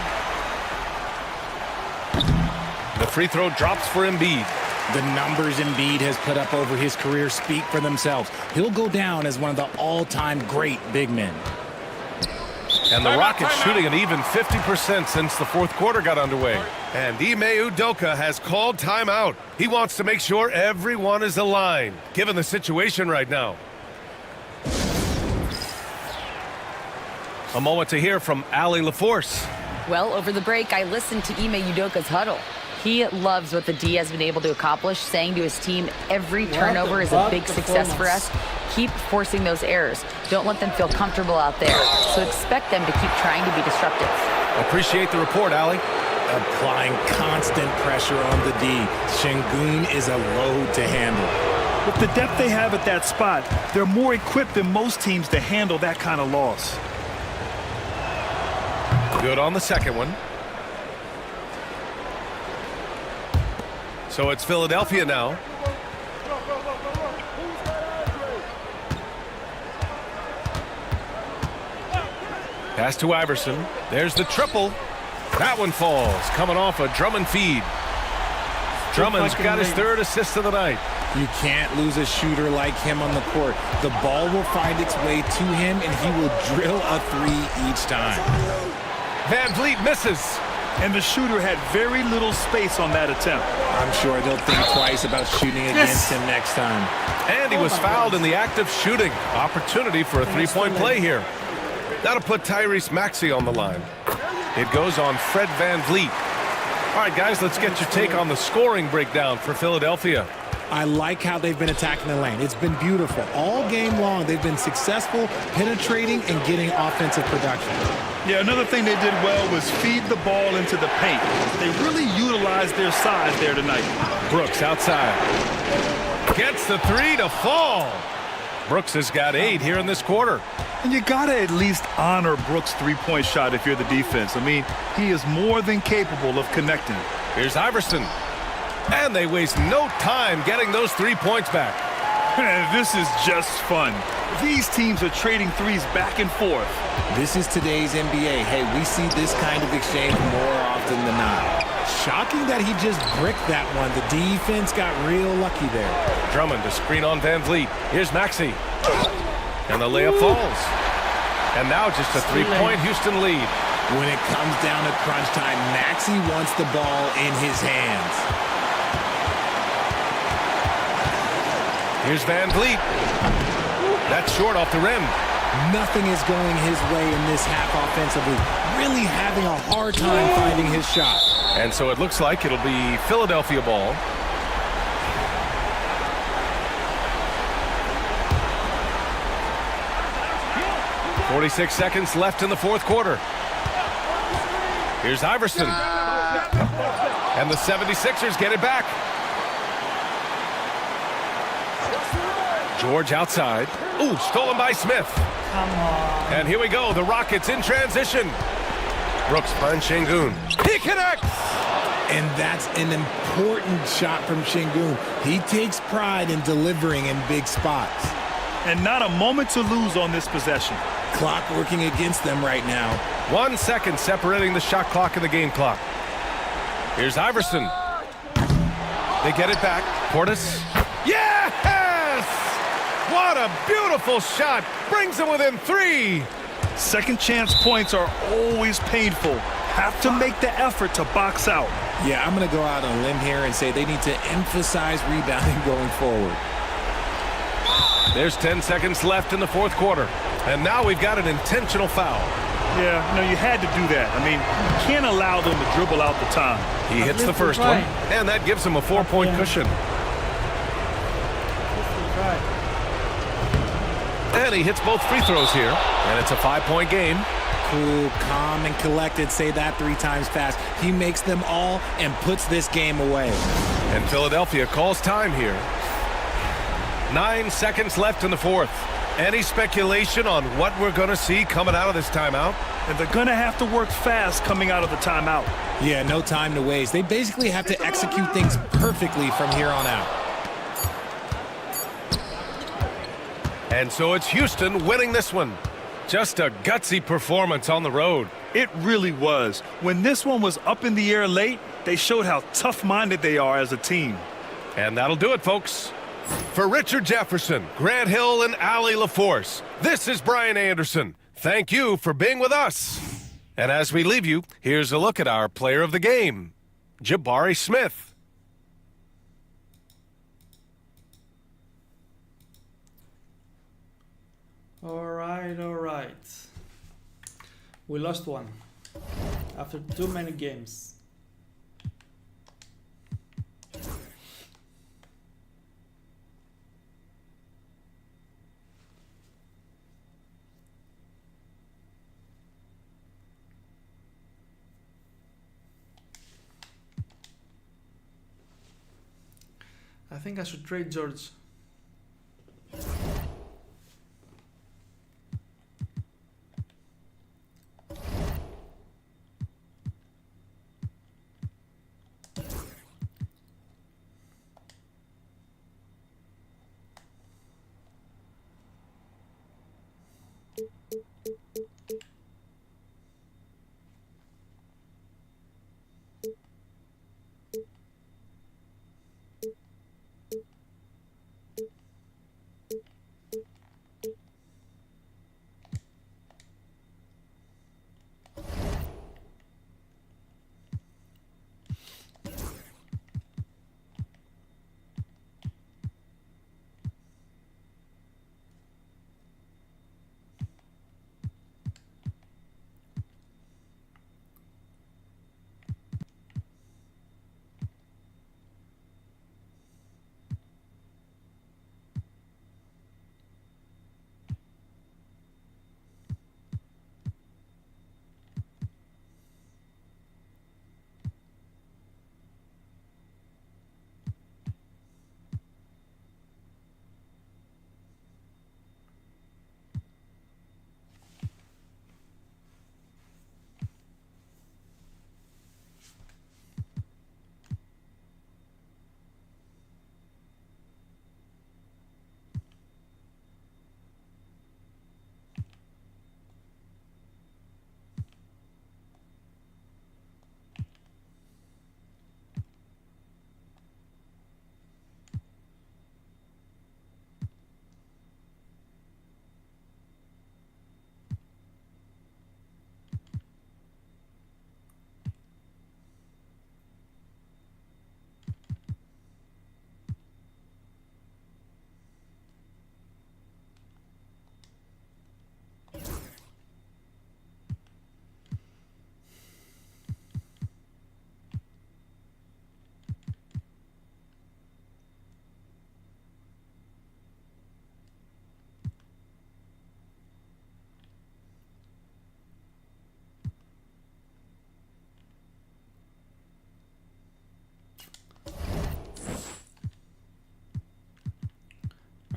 The free throw drops for Embiid. The numbers Embiid has put up over his career speak for themselves. He'll go down as one of the all-time great big men. And the Rockets shooting an even 50% since the fourth quarter got underway. And Ime Udoka has called timeout. He wants to make sure everyone is aligned, given the situation right now. A moment to hear from Allie LaForce. Well, over the break, I listened to Ime Udoka's huddle. He loves what the D has been able to accomplish, saying to his team, every turnover is a big success for us. Keep forcing those errors. Don't let them feel comfortable out there. So expect them to keep trying to be disruptive. Appreciate the report, Allie. Applying constant pressure on the D. Şengün is a load to handle. With the depth they have at that spot, they're more equipped than most teams to handle that kind of loss. Good on the second one. So it's Philadelphia now. Pass to Iverson. There's the triple. That one falls, coming off a Drummond feed. Drummond's got his third assist of the night. You can't lose a shooter like him on the court. The ball will find its way to him, and he will drill a three each time. Van Vliet misses. And the shooter had very little space on that attempt. I'm sure they'll think twice about shooting against him next time. And he was fouled in the act of shooting. Opportunity for a three-point play here. That'll put Tyrese Maxey on the line. It goes on Fred Van Vliet. All right, guys, let's get your take on the scoring breakdown for Philadelphia. I like how they've been attacking the lane. It's been beautiful. All game long, they've been successful penetrating and getting offensive production. Yeah, another thing they did well was feed the ball into the paint. They really utilized their size there tonight. Brooks outside. Gets the three to fall. Brooks has got 8 here in this quarter. And you got to at least honor Brooks' three-point shot if you're the defense. I mean, he is more than capable of connecting. Here's Iverson. And they waste no time getting those 3 points back. This is just fun. These teams are trading threes back and forth. This is today's NBA. Hey, we see this kind of exchange more often than not. Shocking that he just bricked that one. The defense got real lucky there. Drummond to screen on Van Vliet. Here's Maxey. And the layup falls. And now just a 3-point Houston lead. When it comes down to crunch time, Maxey wants the ball in his hands. Here's Van Vliet. That's short off the rim. Nothing is going his way in this half offensively. Really having a hard time finding his shot. And so it looks like it'll be Philadelphia ball. .46 seconds left in the fourth quarter. Here's Iverson. And the 76ers get it back. George outside. Ooh, stolen by Smith. Come on. And here we go. The Rockets in transition. Brooks finds Şengün. He connects! And that's an important shot from Şengün. He takes pride in delivering in big spots. And not a moment to lose on this possession. Clock working against them right now. 1 second separating the shot clock and the game clock. Here's Iverson. They get it back. Portis. Yes! What a beautiful shot. Brings them within 3. Second chance points are always painful. Have to make the effort to box out. Yeah, I'm going to go out on a limb here and say they need to emphasize rebounding going forward. There's 10 seconds left in the fourth quarter. And now we've got an intentional foul. Yeah, no, you had to do that. I mean, you can't allow them to dribble out the time. He hits the first one, and that gives him a 4-point cushion. And he hits both free throws here, and it's a 5-point game. Cool, calm, and collected. Say that 3 times fast. He makes them all and puts this game away. And Philadelphia calls time here. 9 seconds left in the fourth. Any speculation on what we're going to see coming out of this timeout? And they're going to have to work fast coming out of the timeout. Yeah, no time to waste. They basically have to execute things perfectly from here on out. And so it's Houston winning this one. Just a gutsy performance on the road. It really was. When this one was up in the air late, they showed how tough-minded they are as a team. And that'll do it, folks. For Richard Jefferson, Grant Hill, and Allie LaForce, this is Brian Anderson. Thank you for being with us. And as we leave you, here's a look at our player of the game, Jabari Smith. All right. We lost one after too many games. I think I should trade George.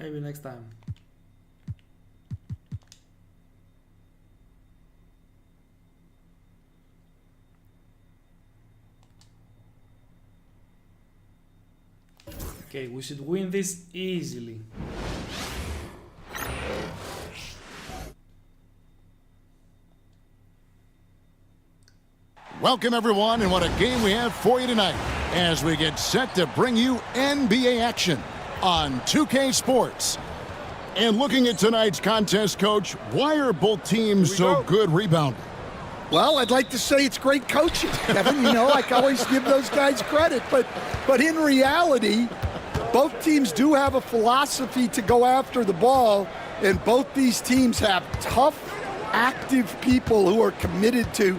Maybe next time. Okay, we should win this easily. Welcome, everyone, and what a game we have for you tonight as we get set to bring you NBA action on 2K Sports. And looking at tonight's contest, Coach, why are both teams so good rebounding? Well, I'd like to say it's great coaching, Kevin. You know, I can always give those guys credit. But in reality, both teams do have a philosophy to go after the ball, and both these teams have tough, active people who are committed to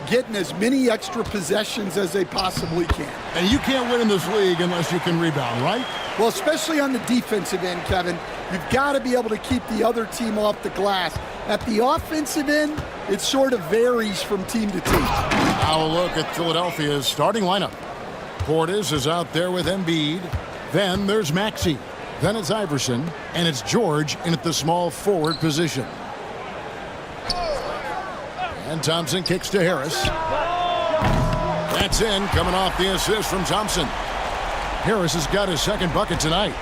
getting as many extra possessions as they possibly can. And you can't win in this league unless you can rebound, right? Well, especially on the defensive end, Kevin, you've got to be able to keep the other team off the glass. At the offensive end, it sort of varies from team to team. Now a look at Philadelphia's starting lineup. Portis is out there with Embiid. Then there's Maxey. Then it's Iverson. And it's George in at the small forward position. And Thompson kicks to Harris. That's in, coming off the assist from Thompson. Harris has got his second bucket tonight.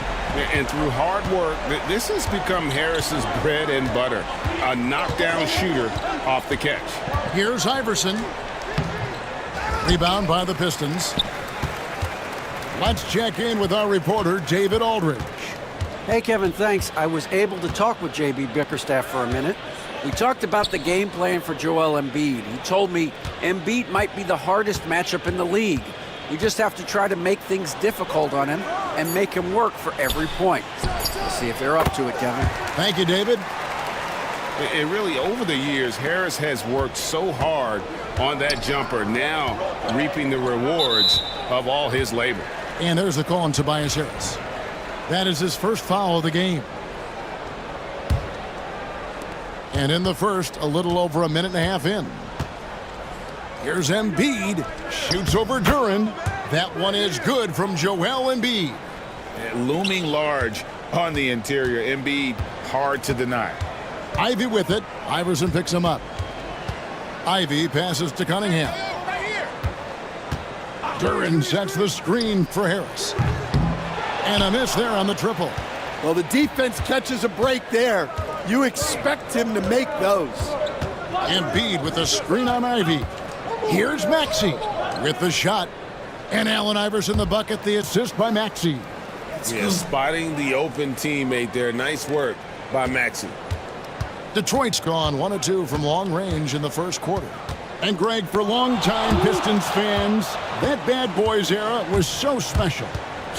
And through hard work, this has become Harris's bread and butter. A knockdown shooter off the catch. Here's Iverson. Rebound by the Pistons. Let's check in with our reporter, David Aldridge. Hey, Kevin, thanks. I was able to talk with J.B. Bickerstaff for a minute. We talked about the game plan for Joel Embiid. He told me Embiid might be the hardest matchup in the league. We just have to try to make things difficult on him and make him work for every point. We'll see if they're up to it, Kevin. Thank you, David. And really, over the years, Harris has worked so hard on that jumper, now reaping the rewards of all his labor. And there's the call on Tobias Harris. That is his first foul of the game. And in the first, a little over a minute and a half in. Here's Embiid. Shoots over Duran. That one is good from Joel Embiid. And looming large on the interior. Embiid, hard to deny. Ivy with it. Iverson picks him up. Ivy passes to Cunningham. Duran sets the screen for Harris. And a miss there on the triple. Well, the defense catches a break there. You expect him to make those. Embiid with the screen on Ivy. Here's Maxey with the shot. And Allen Iverson the bucket, the assist by Maxey. Yeah, spotting the open teammate there. Nice work by Maxey. Detroit's gone 1 of 2 from long range in the first quarter. And Greg, for longtime Pistons fans, that bad boys era was so special.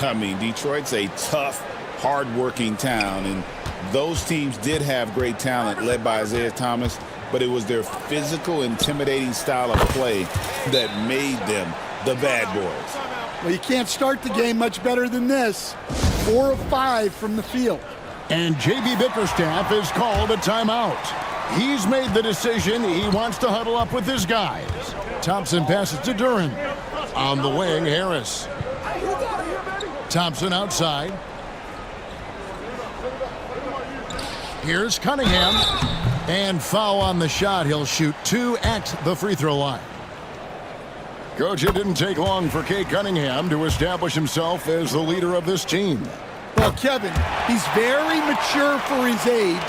I mean, Detroit's a tough, hard-working town, and those teams did have great talent led by Isaiah Thomas, but it was their physical, intimidating style of play that made them the bad boys. Well, you can't start the game much better than this. 4 of 5 from the field. And J.B. Bickerstaff has called a timeout. He's made the decision he wants to huddle up with his guys. Thompson passes to Duran. On the wing, Harris. Thompson outside. Here's Cunningham. And foul on the shot. He'll shoot 2 at the free throw line. Coach, it didn't take long for Cade Cunningham to establish himself as the leader of this team. Well, Kevin, he's very mature for his age.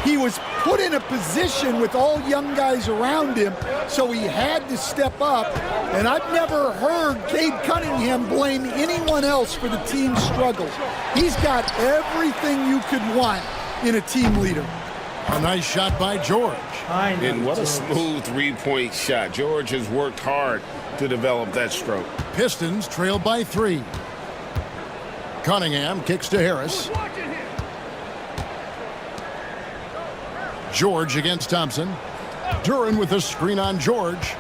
He was put in a position with all young guys around him, so he had to step up. And I've never heard Cade Cunningham blame anyone else for the team's struggles. He's got everything you could want in a team leader. A nice shot by George. And what a smooth three-point shot. George has worked hard to develop that stroke. Pistons trail by 3. Cunningham kicks to Harris. George against Thompson. Duran with a screen on George.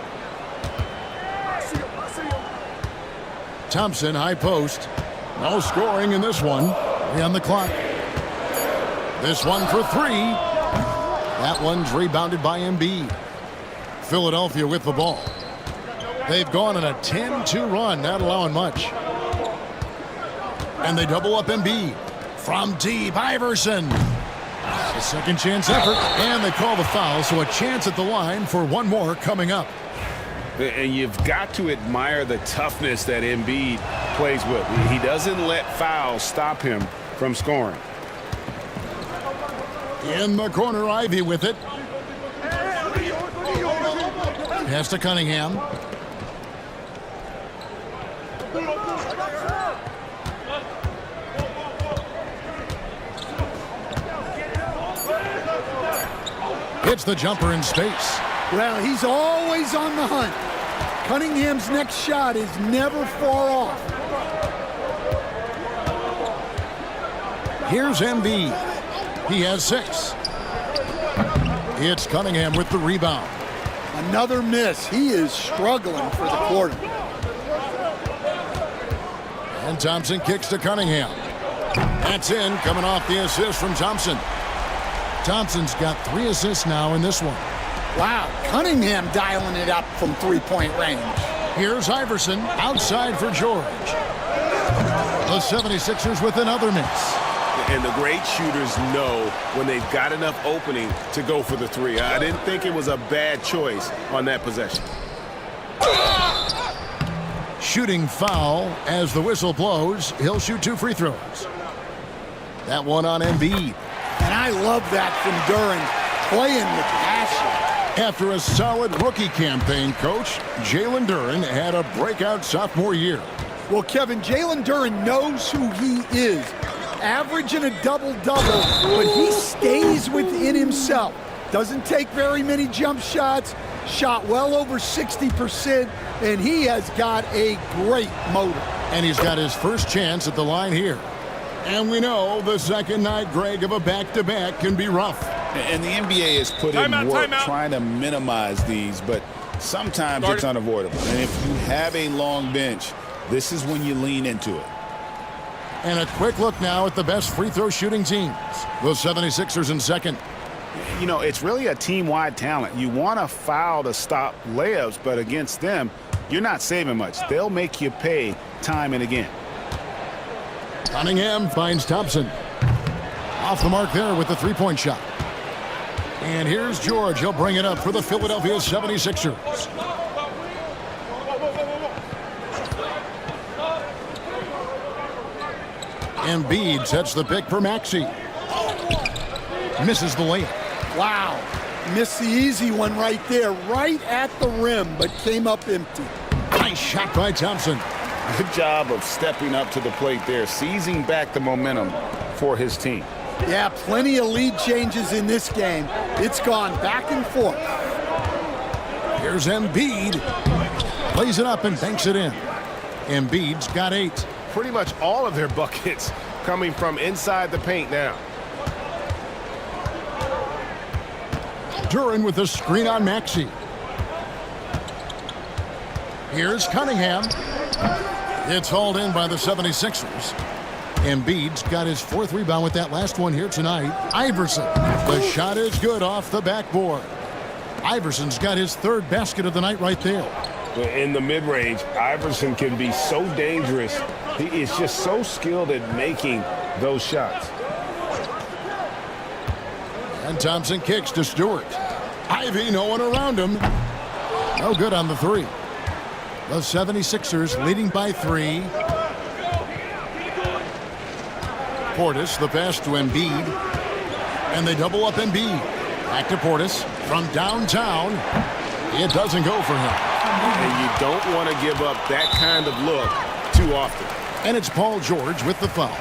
Thompson, high post. No scoring in this one. 3 on the clock. This one for 3. That one's rebounded by Embiid. Philadelphia with the ball. They've gone on a 10-2 run, not allowing much. And they double up Embiid. From deep, Iverson. A second chance effort, and they call the foul, so a chance at the line for one more coming up. And you've got to admire the toughness that Embiid plays with. He doesn't let fouls stop him from scoring. In the corner, Ivy with it. Pass to Cunningham. Hits the jumper in space. Well, he's always on the hunt. Cunningham's next shot is never far off. Here's Embiid. He has 6. It's Cunningham with the rebound. Another miss. He is struggling for the quarter. And Thompson kicks to Cunningham. That's in, coming off the assist from Thompson. Thompson's got 3 assists now in this one. Wow, Cunningham dialing it up from 3-point range. Here's Iverson outside for George. The 76ers with another miss. And the great shooters know when they've got enough opening to go for the 3. I didn't think it was a bad choice on that possession. shooting foul. As the whistle blows, he'll shoot 2 free throws. That one on Embiid. And I love that from Duren, playing with passion. After a solid rookie campaign, Coach, Jalen Duren had a breakout sophomore year. Well, Kevin, Jalen Duren knows who he is. Averaging a double-double, but he stays within himself. Doesn't take very many jump shots, shot well over 60%, and he has got a great motor. And he's got his first chance at the line here. And we know the second night, Greg, of a back-to-back can be rough. And the NBA has put in work trying to minimize these, but sometimes it's unavoidable. And if you have a long bench, this is when you lean into it. And a quick look now at the best free throw shooting teams. The 76ers in second. You know, it's really a team-wide talent. You want to foul to stop layups, but against them, you're not saving much. They'll make you pay time and again. Cunningham finds Thompson. Off the mark there with the three-point shot. And here's George. He'll bring it up for the Philadelphia 76ers. Embiid sets the pick for Maxey. Misses the layup. Wow. Missed the easy one right there, right at the rim, but came up empty. Nice shot by Thompson. Good job of stepping up to the plate there, seizing back the momentum for his team. Yeah, plenty of lead changes in this game. It's gone back and forth. Here's Embiid. Plays it up and banks it in. Embiid's got 8. Pretty much all of their buckets coming from inside the paint now. Duren with the screen on Maxey. Here's Cunningham. It's hauled in by the 76ers. Embiid's got his 4th rebound with that last one here tonight. Iverson. The shot is good off the backboard. Iverson's got his 3rd basket of the night right there. In the mid-range, Iverson can be so dangerous. He is just so skilled at making those shots. And Thompson kicks to Stewart. Ivy, no one around him. No good on the 3. The 76ers leading by 3. Portis, the pass to Embiid. And they double up Embiid. Back to Portis from downtown. It doesn't go for him. And you don't want to give up that kind of look too often. And it's Paul George with the foul.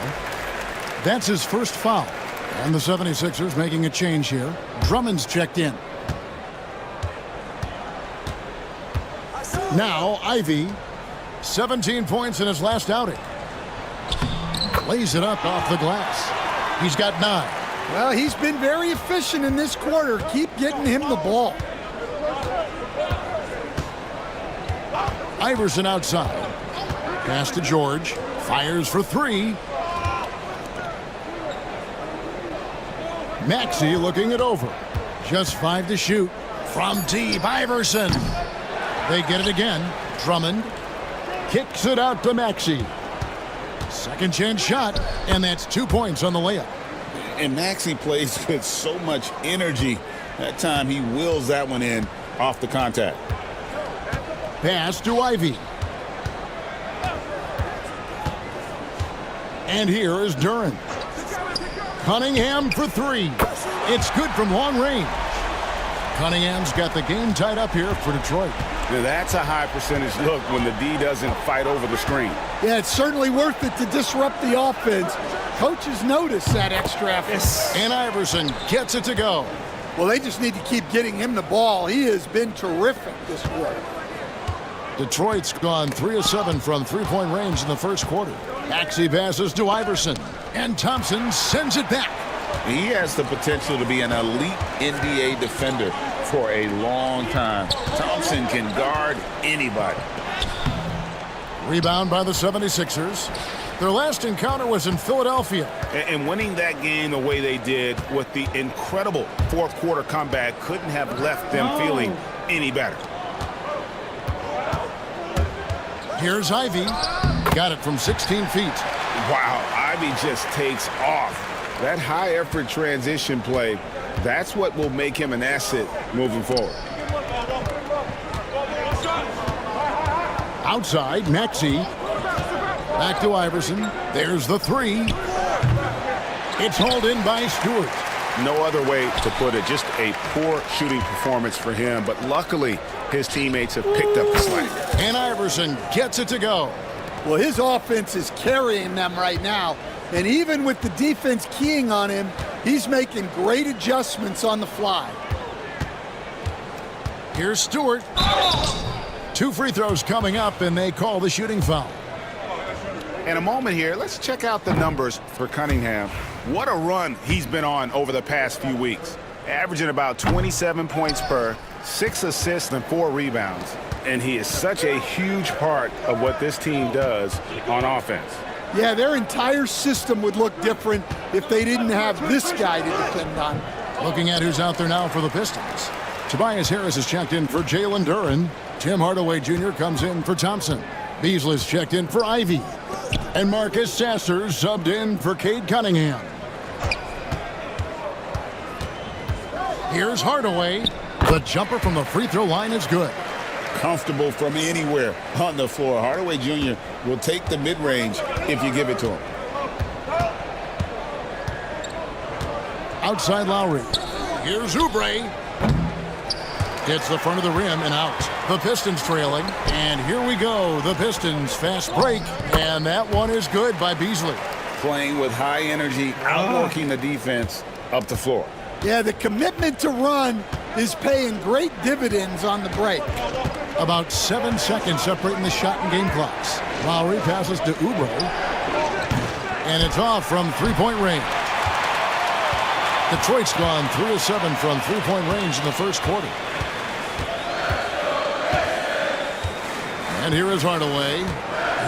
That's his first foul. And the 76ers making a change here. Drummond's checked in. Now Ivy, 17 points in his last outing. Lays it up off the glass. He's got 9. Well, he's been very efficient in this quarter. Keep getting him the ball. Iverson outside. Pass to George. Fires for 3. Maxey looking it over. Just 5 to shoot. From deep, Iverson. They get it again. Drummond kicks it out to Maxey. Second chance shot, and that's 2 points on the layup. And Maxey plays with so much energy. That time he wills that one in off the contact. Pass to Ivy. And here is Duren. Cunningham for 3. It's good from long range. Cunningham's got the game tied up here for Detroit. Now that's a high percentage look when the D doesn't fight over the screen. Yeah, it's certainly worth it to disrupt the offense. Coaches notice that extra effort. Yes. And Iverson gets it to go. Well, they just need to keep getting him the ball. He has been terrific this quarter. Detroit's gone 3 of 7 from three-point range in the first quarter. Maxey passes to Iverson, and Thompson sends it back. He has the potential to be an elite NBA defender for a long time. Thompson can guard anybody. Rebound by the 76ers. Their last encounter was in Philadelphia. And winning that game the way they did with the incredible fourth quarter comeback couldn't have left them feeling any better. Here's Ivy. Got it from 16 feet. Wow, Ivy just takes off. That high-effort transition play, that's what will make him an asset moving forward. Outside, Maxey. Back to Iverson. There's the three. It's hauled in by Stewart. No other way to put it. Just a poor shooting performance for him. But luckily, his teammates have picked up the slack. And Iverson gets it to go. Well, his offense is carrying them right now. And even with the defense keying on him, he's making great adjustments on the fly. Here's Stewart. 2 free throws coming up, and they call the shooting foul. In a moment here, let's check out the numbers for Cunningham. What a run he's been on over the past few weeks. Averaging about 27 points per, 6 assists and 4 rebounds. And he is such a huge part of what this team does on offense. Yeah, their entire system would look different if they didn't have this guy to depend on. Looking at who's out there now for the Pistons. Tobias Harris is checked in for Jalen Duren. Tim Hardaway Jr. comes in for Thompson. Beasley's checked in for Ivy. And Marcus Sasser subbed in for Cade Cunningham. Here's Hardaway. The jumper from the free throw line is good. Comfortable from anywhere on the floor. Hardaway Jr. will take the mid-range if you give it to him. Outside Lowry. Here's Oubre. Hits the front of the rim and out. The Pistons trailing. And here we go. The Pistons fast break. And that one is good by Beasley. Playing with high energy, outworking the defense up the floor. Yeah, the commitment to run is paying great dividends on the break. About 7 seconds separating the shot and game clocks. Lowry passes to Oubre. And it's off from three-point range. Detroit's gone 3 of 7 from three-point range in the first quarter. And here is Hardaway.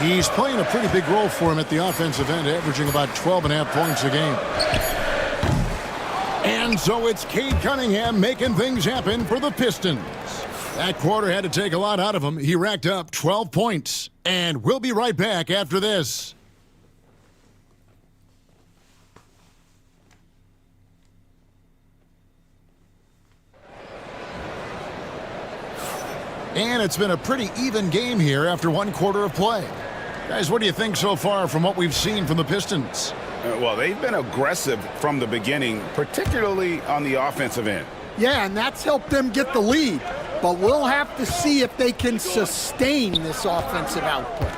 He's playing a pretty big role for him at the offensive end, averaging about 12.5 points a game. And so it's Cade Cunningham making things happen for the Pistons. That quarter had to take a lot out of him. He racked up 12 points. And we'll be right back after this. And it's been a pretty even game here after 1 quarter of play. Guys, what do you think so far from what we've seen from the Pistons? Well, they've been aggressive from the beginning, particularly on the offensive end. Yeah, and that's helped them get the lead. But we'll have to see if they can sustain this offensive output.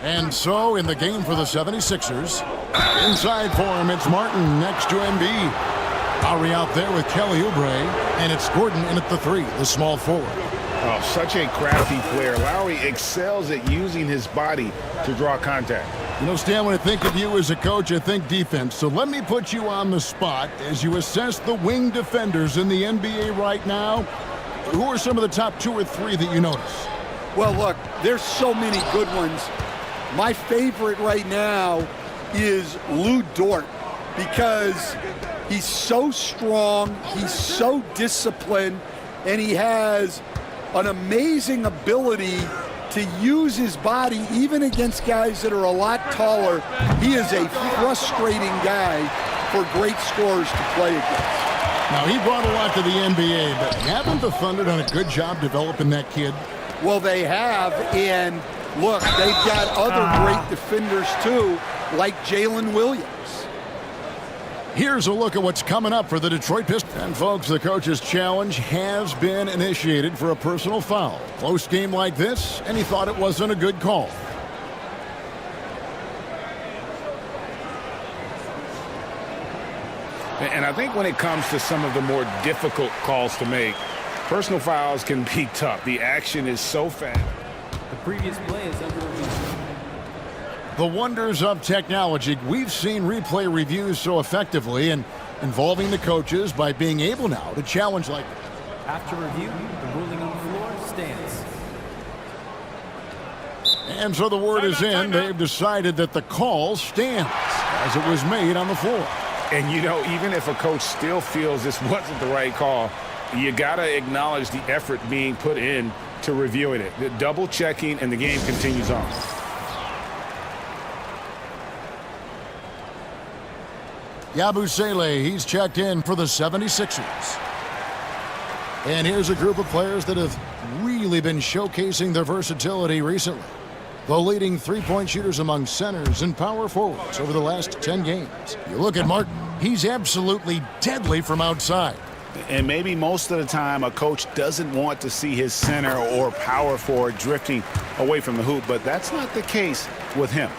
And so in the game for the 76ers, inside for him, it's Martin next to Embiid. Lowry out there with Kelly Oubre, and it's Gordon in at the 3, the small forward. Oh, such a crafty player. Lowry excels at using his body to draw contact. You know, Stan, when I think of you as a coach, I think defense. So let me put you on the spot as you assess the wing defenders in the NBA right now. Who are some of the top 2 or 3 that you notice? Well, look, there's so many good ones. My favorite right now is Lou Dort because he's so strong, he's so disciplined, and he has an amazing ability to use his body even against guys that are a lot taller. He is a frustrating guy for great scorers to play against. Now, he brought a lot to the NBA, but haven't the Thunder done a good job developing that kid? Well, they have, and look, they've got other great defenders too, like Jalen Williams. Here's a look at what's coming up for the Detroit Pistons. And folks, the coach's challenge has been initiated for a personal foul. Close game like this, and he thought it wasn't a good call. And I think when it comes to some of the more difficult calls to make, personal fouls can be tough. The action is so fast. The previous play is under review. The wonders of technology. We've seen replay reviews so effectively and involving the coaches by being able now to challenge like that. After review, the ruling on the floor stands. And so the word is in. They've decided that the call stands as it was made on the floor. And, you know, even if a coach still feels this wasn't the right call, you got to acknowledge the effort being put in to reviewing it. The double checking, and the game continues on. Yabusele, he's checked in for the 76ers. And here's a group of players that have really been showcasing their versatility recently. the leading three-point shooters among centers and power forwards over the last 10 games. You look at Martin, he's absolutely deadly from outside. And maybe most of the time a coach doesn't want to see his center or power forward drifting away from the hoop, but that's not the case with him.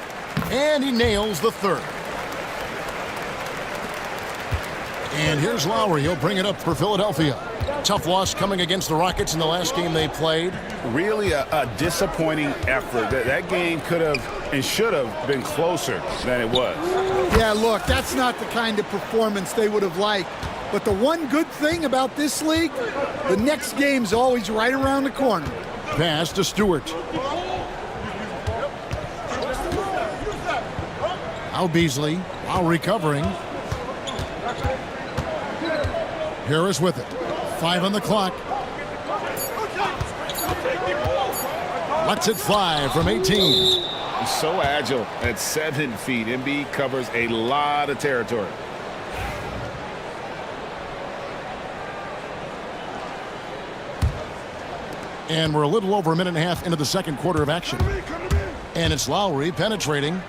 And he nails the third. And here's Lowry. He'll bring it up for Philadelphia. Tough loss coming against the Rockets in the last game they played. Really a disappointing effort. That game could have and should have been closer than it was. Yeah, look, that's not the kind of performance they would have liked. But the one good thing about this league, the next game's always right around the corner. Pass to Stewart. Now Beasley, while recovering. Harris with it. 5 on the clock. Lets it fly from 18. He's so agile at 7 feet. Embiid covers a lot of territory. And we're a little over a minute and a half into the second quarter of action. And it's Lowry penetrating.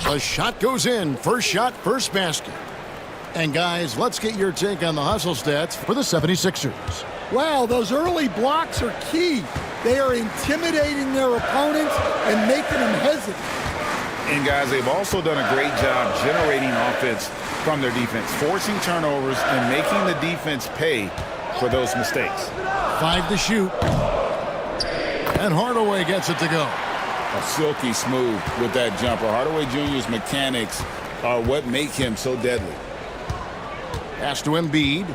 The shot goes in. First shot, first basket. And guys, let's get your take on the hustle stats for the 76ers. Wow, those early blocks are key. They are intimidating their opponents and making them hesitant. And guys, they've also done a great job generating offense from their defense, forcing turnovers and making the defense pay for those mistakes. 5 to shoot. And Hardaway gets it to go. A silky smooth with that jumper. Hardaway Jr.'s mechanics are what make him so deadly. Pass to Embiid.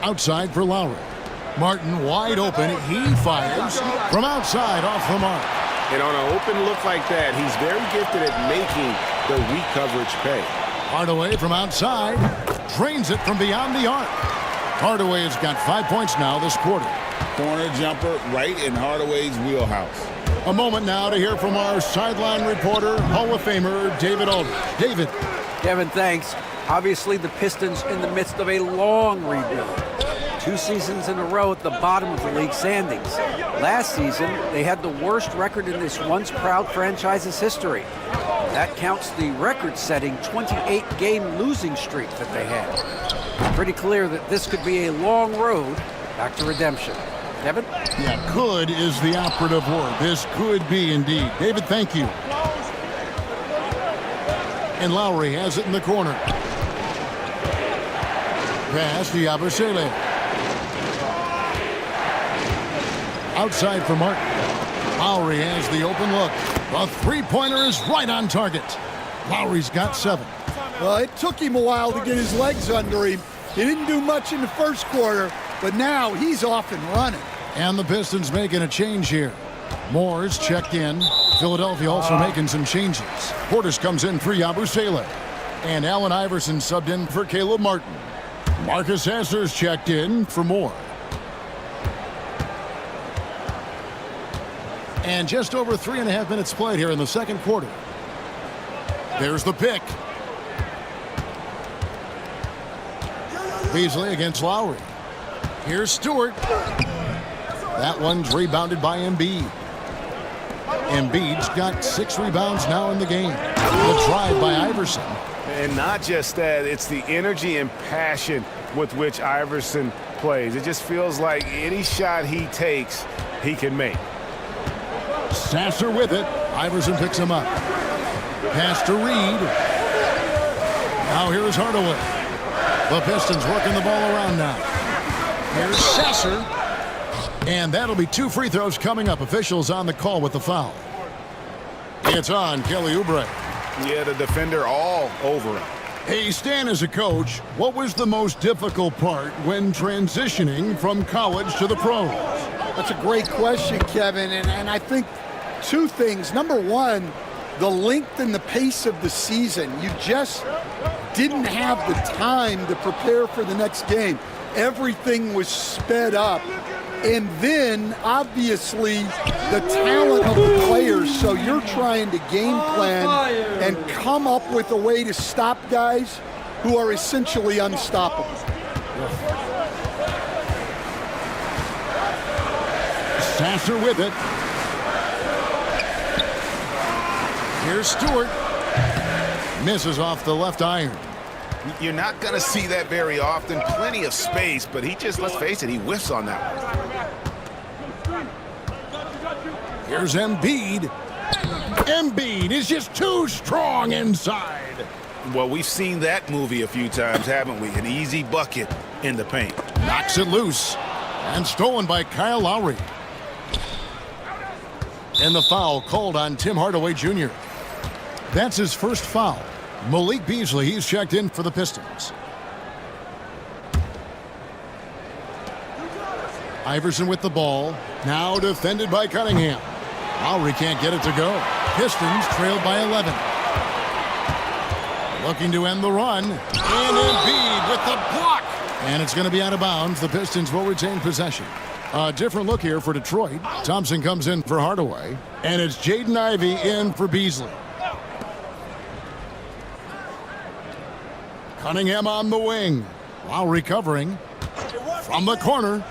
Outside for Lowry. Martin wide open. He fires from outside off the mark. And on an open look like that, he's very gifted at making the weak coverage pay. Hardaway from outside. Drains it from beyond the arc. Hardaway has got 5 points now this quarter. Corner jumper right in Hardaway's wheelhouse. A moment now to hear from our sideline reporter, Hall of Famer David Aldridge. David. Kevin, thanks. Obviously, the Pistons in the midst of a long rebuild. 2 seasons in a row at the bottom of the league standings. Last season, they had the worst record in this once proud franchise's history. That counts the record-setting 28-game losing streak that they had. Pretty clear that this could be a long road back to redemption. Kevin? Yeah, could is the operative word. This could be indeed. David, thank you. And Lowry has it in the corner. Pass to Iverson. Outside for Martin. Lowry has the open look. The three-pointer is right on target. Lowry's got 7. Well, it took him a while to get his legs under him. He didn't do much in the first quarter, but now he's off and running. And the Pistons making a change here. Moore's checked in. Philadelphia also making some changes. Portis comes in for Yabusele. And Allen Iverson subbed in for Caleb Martin. Marcus Hasser's checked in for Moore. And just over 3.5 minutes played here in the second quarter. There's the pick. Beasley against Lowry. Here's Stewart. That one's rebounded by Embiid. Embiid's got 6 rebounds now in the game. The drive by Iverson. And not just that, it's the energy and passion with which Iverson plays. It just feels like any shot he takes, he can make. Sasser with it. Iverson picks him up. Pass to Reed. Now here's Hardaway. The Pistons working the ball around now. Here's Sasser. And that'll be 2 free throws coming up. Officials on the call with the foul. It's on Kelly Oubre. Yeah, the defender all over him. Hey, Stan, as a coach, what was the most difficult part when transitioning from college to the pros? That's a great question, Kevin, and I think 2 things. Number one, the length and the pace of the season. You just didn't have the time to prepare for the next game. Everything was sped up. And then, obviously, the talent of the players. So you're trying to game plan and come up with a way to stop guys who are essentially unstoppable. Sasser with it. Here's Stewart. Misses off the left iron. You're not going to see that very often. Plenty of space, but he just, let's face it, he whiffs on that one. Here's Embiid. Embiid is just too strong inside. Well, we've seen that movie a few times, haven't we? An easy bucket in the paint. Knocks it loose. And stolen by Kyle Lowry. And the foul called on Tim Hardaway Jr. That's his first foul. Malik Beasley, he's checked in for the Pistons. Iverson with the ball. Now defended by Cunningham. Lowry can't get it to go. Pistons trailed by 11. Looking to end the run. And Embiid with the block. And it's going to be out of bounds. The Pistons will retain possession. A different look here for Detroit. Thompson comes in for Hardaway. And it's Jaden Ivey in for Beasley. Cunningham on the wing. Lowry covering from the corner.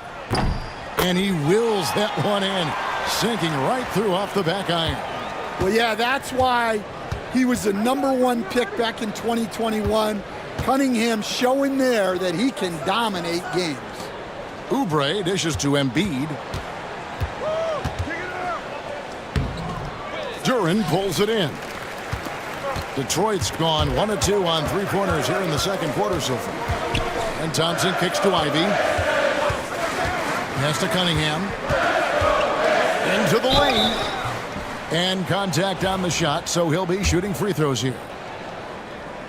And he wills that one in. Sinking right through off the back iron. Well, yeah, that's why he was the #1 pick back in 2021. Cunningham showing there that he can dominate games. Oubre dishes to Embiid. Duran pulls it in. Detroit's gone 1 of 2 on three-pointers here in the second quarter so far. And Thompson kicks to Ivy. Pass to Cunningham. Into the lane. And contact on the shot, so he'll be shooting free throws here.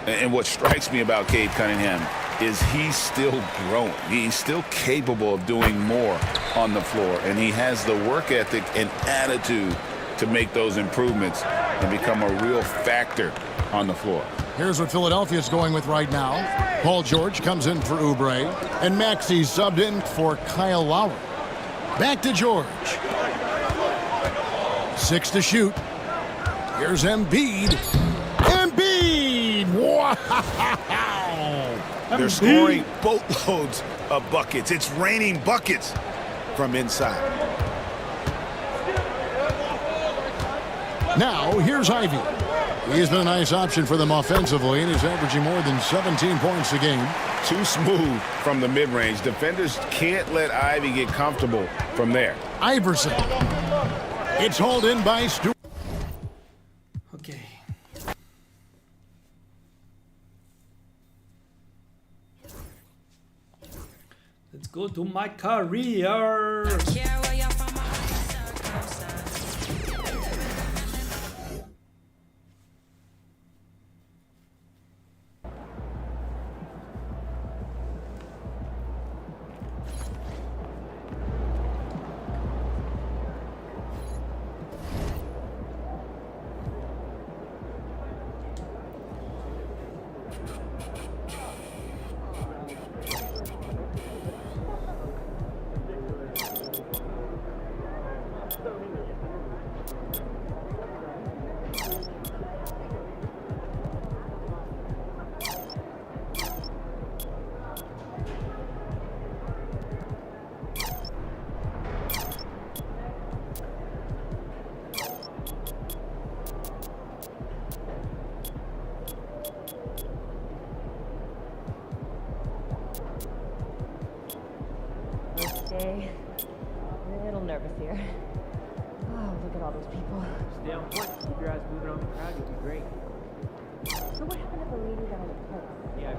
And what strikes me about Cade Cunningham is he's still growing. He's still capable of doing more on the floor. And he has the work ethic and attitude to make those improvements and become a real factor on the floor. Here's what Philadelphia's going with right now. Paul George comes in for Oubre. And Maxey subbed in for Kyle Lowry. Back to George. 6 to shoot. Here's Embiid. Embiid! Wow! They're scoring boatloads of buckets. It's raining buckets from inside. Now, here's Ivy. He's been a nice option for them offensively, and he's averaging more than 17 points a game. Too smooth from the mid-range. Defenders can't let Ivy get comfortable from there. Iverson. It's hauled in by Stewart. Okay. Let's go to my career. Stay a little nervous here. Oh, look at all those people. Stay on point. Keep your eyes moving on the crowd. You'll be great. So what happened to the lady that I was playing? Yeah,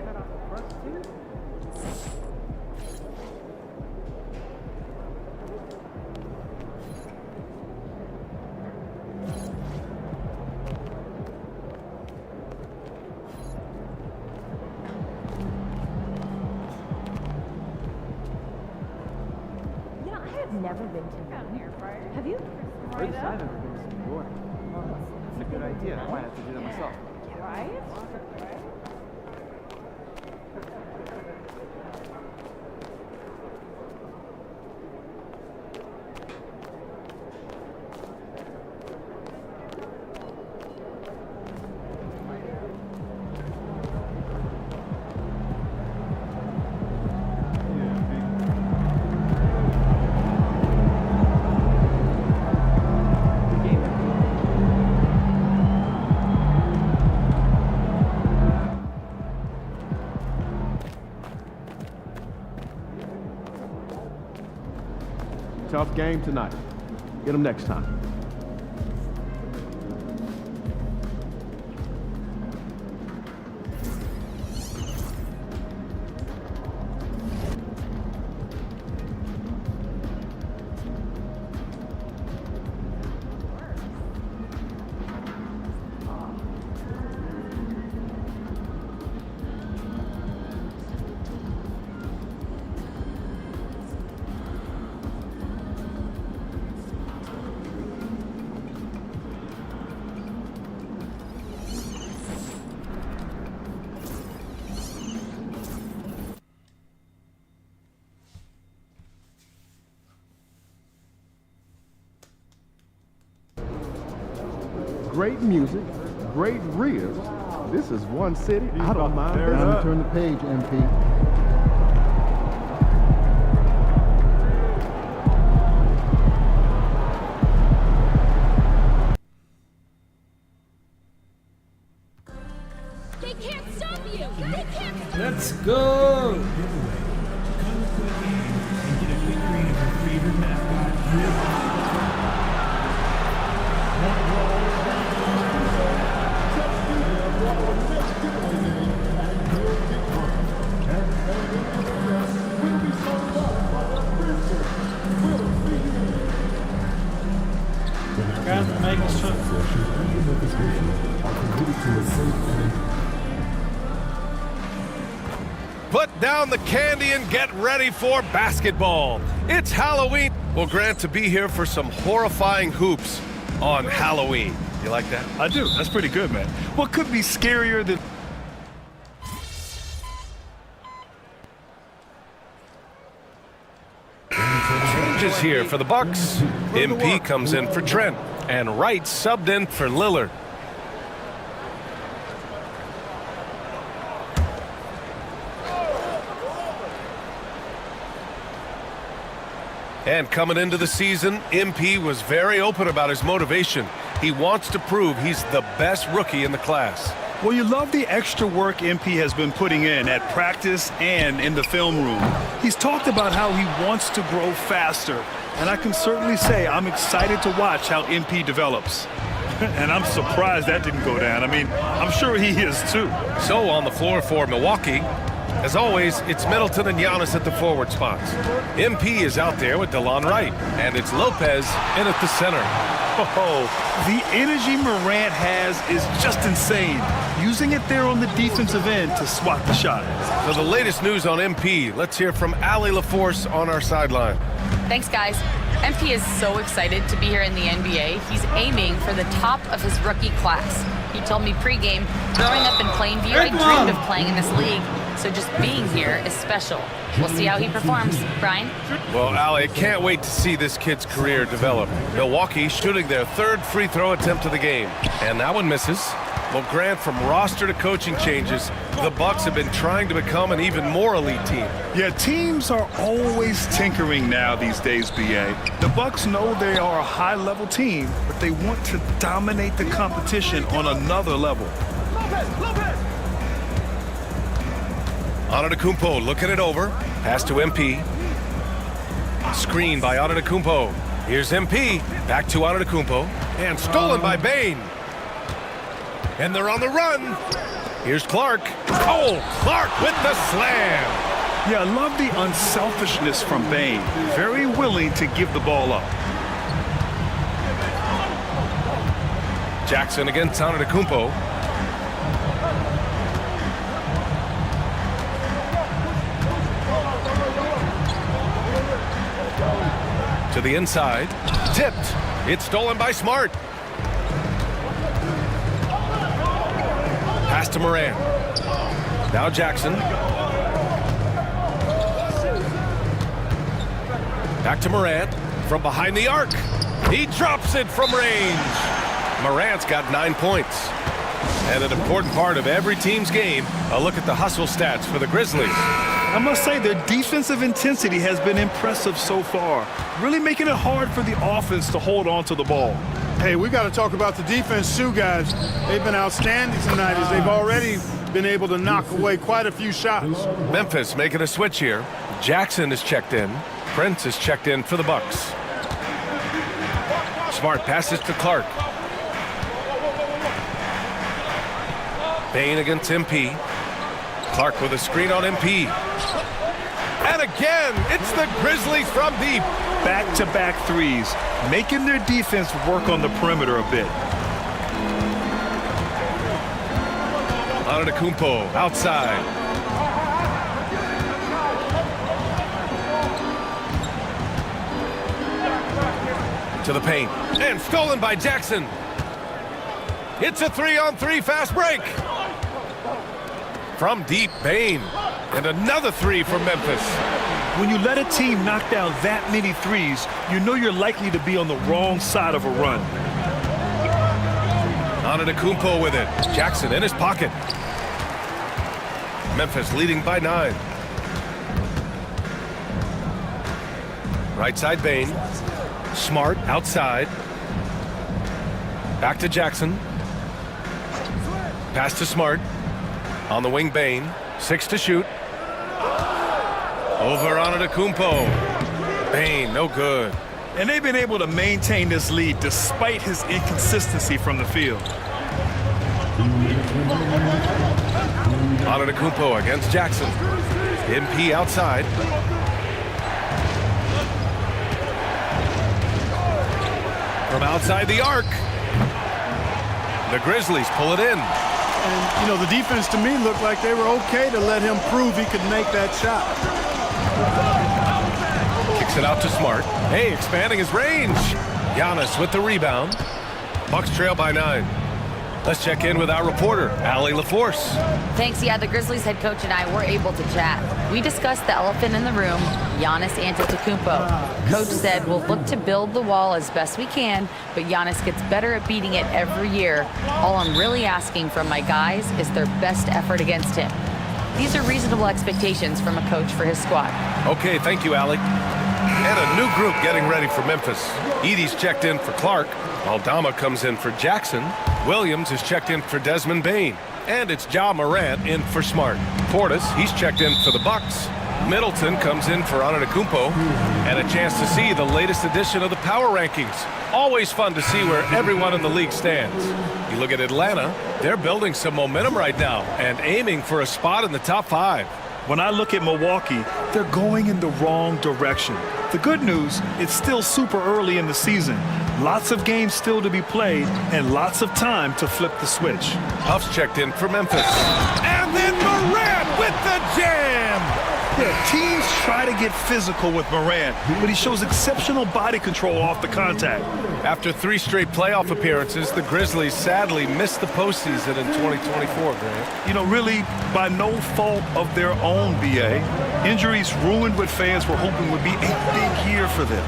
cut off the front too? Never been to an air fryer. Have you? First I've ever been to New York. That's a good idea. I might have to do that myself. Right? tough game tonight. Get them next time. Great music, great ribs. This is one city. I don't mind that. Turn the page, MP. They can't stop you! They can't! Let's go! Put down the candy and get ready for basketball. It's Halloween. Well, Grant, to be here for some horrifying hoops on Halloween. You like that? I do. That's pretty good, man. What could be scarier than... Changes here for the Bucks. MP comes in for Trent, and Wright subbed in for Lillard. And coming into the season, MP was very open about his motivation. He wants to prove he's the best rookie in the class. Well, you love the extra work MP has been putting in at practice and in the film room. He's talked about how he wants to grow faster, and I can certainly say I'm excited to watch how MP develops. And I'm surprised that didn't go down. I mean, I'm sure he is too. So on the floor for Milwaukee, as always, it's Middleton and Giannis at the forward spots. MP is out there with DeLon Wright, and it's Lopez in at the center. Oh, the energy Morant has is just insane. Using it there on the defensive end to swat the shot. For the latest news on MP, let's hear from Allie LaForce on our sideline. Thanks, guys. MP is so excited to be here in the NBA. He's aiming for the top of his rookie class. He told me pregame, growing up in Plainview, I dreamed of playing in this league. So just being here is special. We'll see how he performs. Brian? Well, Allie, I can't wait to see this kid's career develop. Milwaukee shooting their third free throw attempt of the game. And that one misses. Well, Grant, from roster to coaching changes, the Bucks have been trying to become an even more elite team. Yeah, teams are always tinkering now these days, BA. The Bucks know they are a high-level team, but they want to dominate the competition on another level. Antetokounmpo looking it over. Pass to MP. Screen by Antetokounmpo. Here's MP. Back to Antetokounmpo. And stolen by Bane. And they're on the run. Here's Clark. Oh, Clark with the slam. Yeah, I love the unselfishness from Bane. Very willing to give the ball up. Jackson against Antetokounmpo. To the inside. Tipped. It's stolen by Smart. Pass to Moran. Now Jackson. Back to Morant from behind the arc. He drops it from range. Morant's got 9 points. And an important part of every team's game, a look at the hustle stats for the Grizzlies. I must say their defensive intensity has been impressive so far, really making it hard for the offense to hold on to the ball. Hey, we got to talk about the defense too, guys. They've been outstanding tonight as they've already been able to knock away quite a few shots. Memphis making a switch here. Jackson is checked in. Prince is checked in for the Bucks. Smart passes to Clark. Bain against MP. Clark with a screen on MP. And again, it's the Grizzlies from deep. Back-to-back threes, making their defense work on the perimeter a bit. Antetokounmpo outside. To the paint. And stolen by Jackson. It's a 3-on-3 fast break. From deep, Bain. And another three from Memphis. When you let a team knock down that many threes, you know you're likely to be on the wrong side of a run. Antetokounmpo with it. Jackson in his pocket. Memphis leading by 9. Right side, Bain. Smart outside. Back to Jackson. Pass to Smart. On the wing, Bain. 6 to shoot. Over Antetokounmpo. Bain, no good. And they've been able to maintain this lead despite his inconsistency from the field. Antetokounmpo against Jackson. MP outside. From outside the arc. The Grizzlies pull it in. And, you know, the defense to me looked like they were okay to let him prove he could make that shot. Kicks it out to Smart. Hey, expanding his range. Giannis with the rebound. Bucks trail by 9. Let's check in with our reporter, Allie LaForce. Thanks. Yeah, the Grizzlies head coach and I were able to chat. We discussed the elephant in the room, Giannis Antetokounmpo. Coach said we'll look to build the wall as best we can, but Giannis gets better at beating it every year. All I'm really asking from my guys is their best effort against him. These are reasonable expectations from a coach for his squad. Okay, thank you, Allie. And a new group getting ready for Memphis. Edie's checked in for Clark. Aldama comes in for Jackson. Williams is checked in for Desmond Bain. And it's Ja Morant in for Smart. Portis, he's checked in for the Bucks. Middleton comes in for Antetokounmpo. And a chance to see the latest edition of the power rankings. Always fun to see where everyone in the league stands. You look at Atlanta, they're building some momentum right now and aiming for a spot in the top 5. When I look at Milwaukee, they're going in the wrong direction. The good news, it's still super early in the season. Lots of games still to be played and lots of time to flip the switch. Huff's checked in for Memphis. And then Morant with the jam! Yeah, teams try to get physical with Morant, but he shows exceptional body control off the contact. After 3 straight playoff appearances, the Grizzlies sadly missed the postseason in 2024, Grant. You know, really, by no fault of their own, B.A. Injuries ruined what fans were hoping would be a big year for them.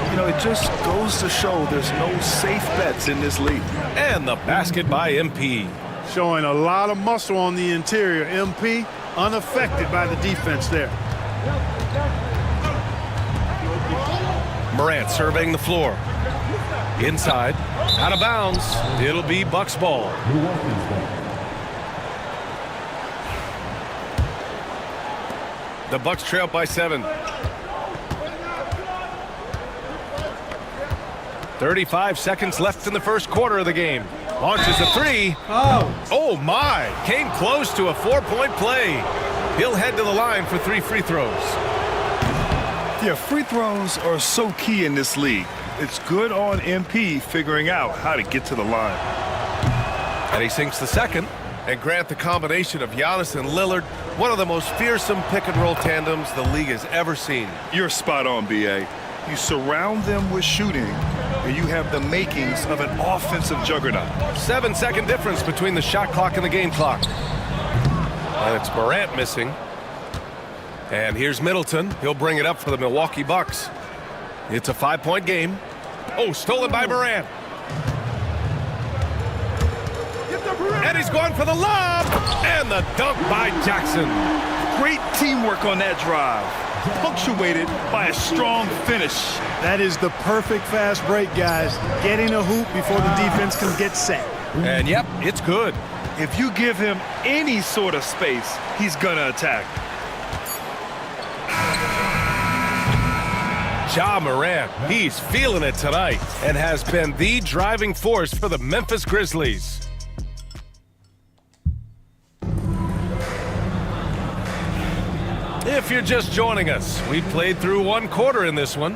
You know, it just goes to show there's no safe bets in this league. And the basket by MP. Showing a lot of muscle on the interior. MP unaffected by the defense there. Morant surveying the floor. Inside, out of bounds. It'll be Bucks ball. The Bucks trail by 7. 35 seconds left in the first quarter of the game. Launches a 3. Oh my! Came close to a 4-point play. He'll head to the line for 3 free throws. Yeah, free throws are so key in this league. It's good on MP figuring out how to get to the line. And he sinks the second. And Grant, the combination of Giannis and Lillard, one of the most fearsome pick-and-roll tandems the league has ever seen. You're spot on, B.A. You surround them with shooting, and you have the makings of an offensive juggernaut. 7-second difference between the shot clock and the game clock. And it's Morant missing. And here's Middleton. He'll bring it up for the Milwaukee Bucks. It's a 5-point game. Oh, stolen by Morant. And he's going for the lob. And the dunk by Jackson. Great teamwork on that drive, punctuated by a strong finish. That is the perfect fast break, guys. Getting a hoop before the defense can get set. And yep, it's good. If you give him any sort of space, he's gonna attack. Ja Morant, he's feeling it tonight and has been the driving force for the Memphis Grizzlies. If you're just joining us, we played through one quarter in this one.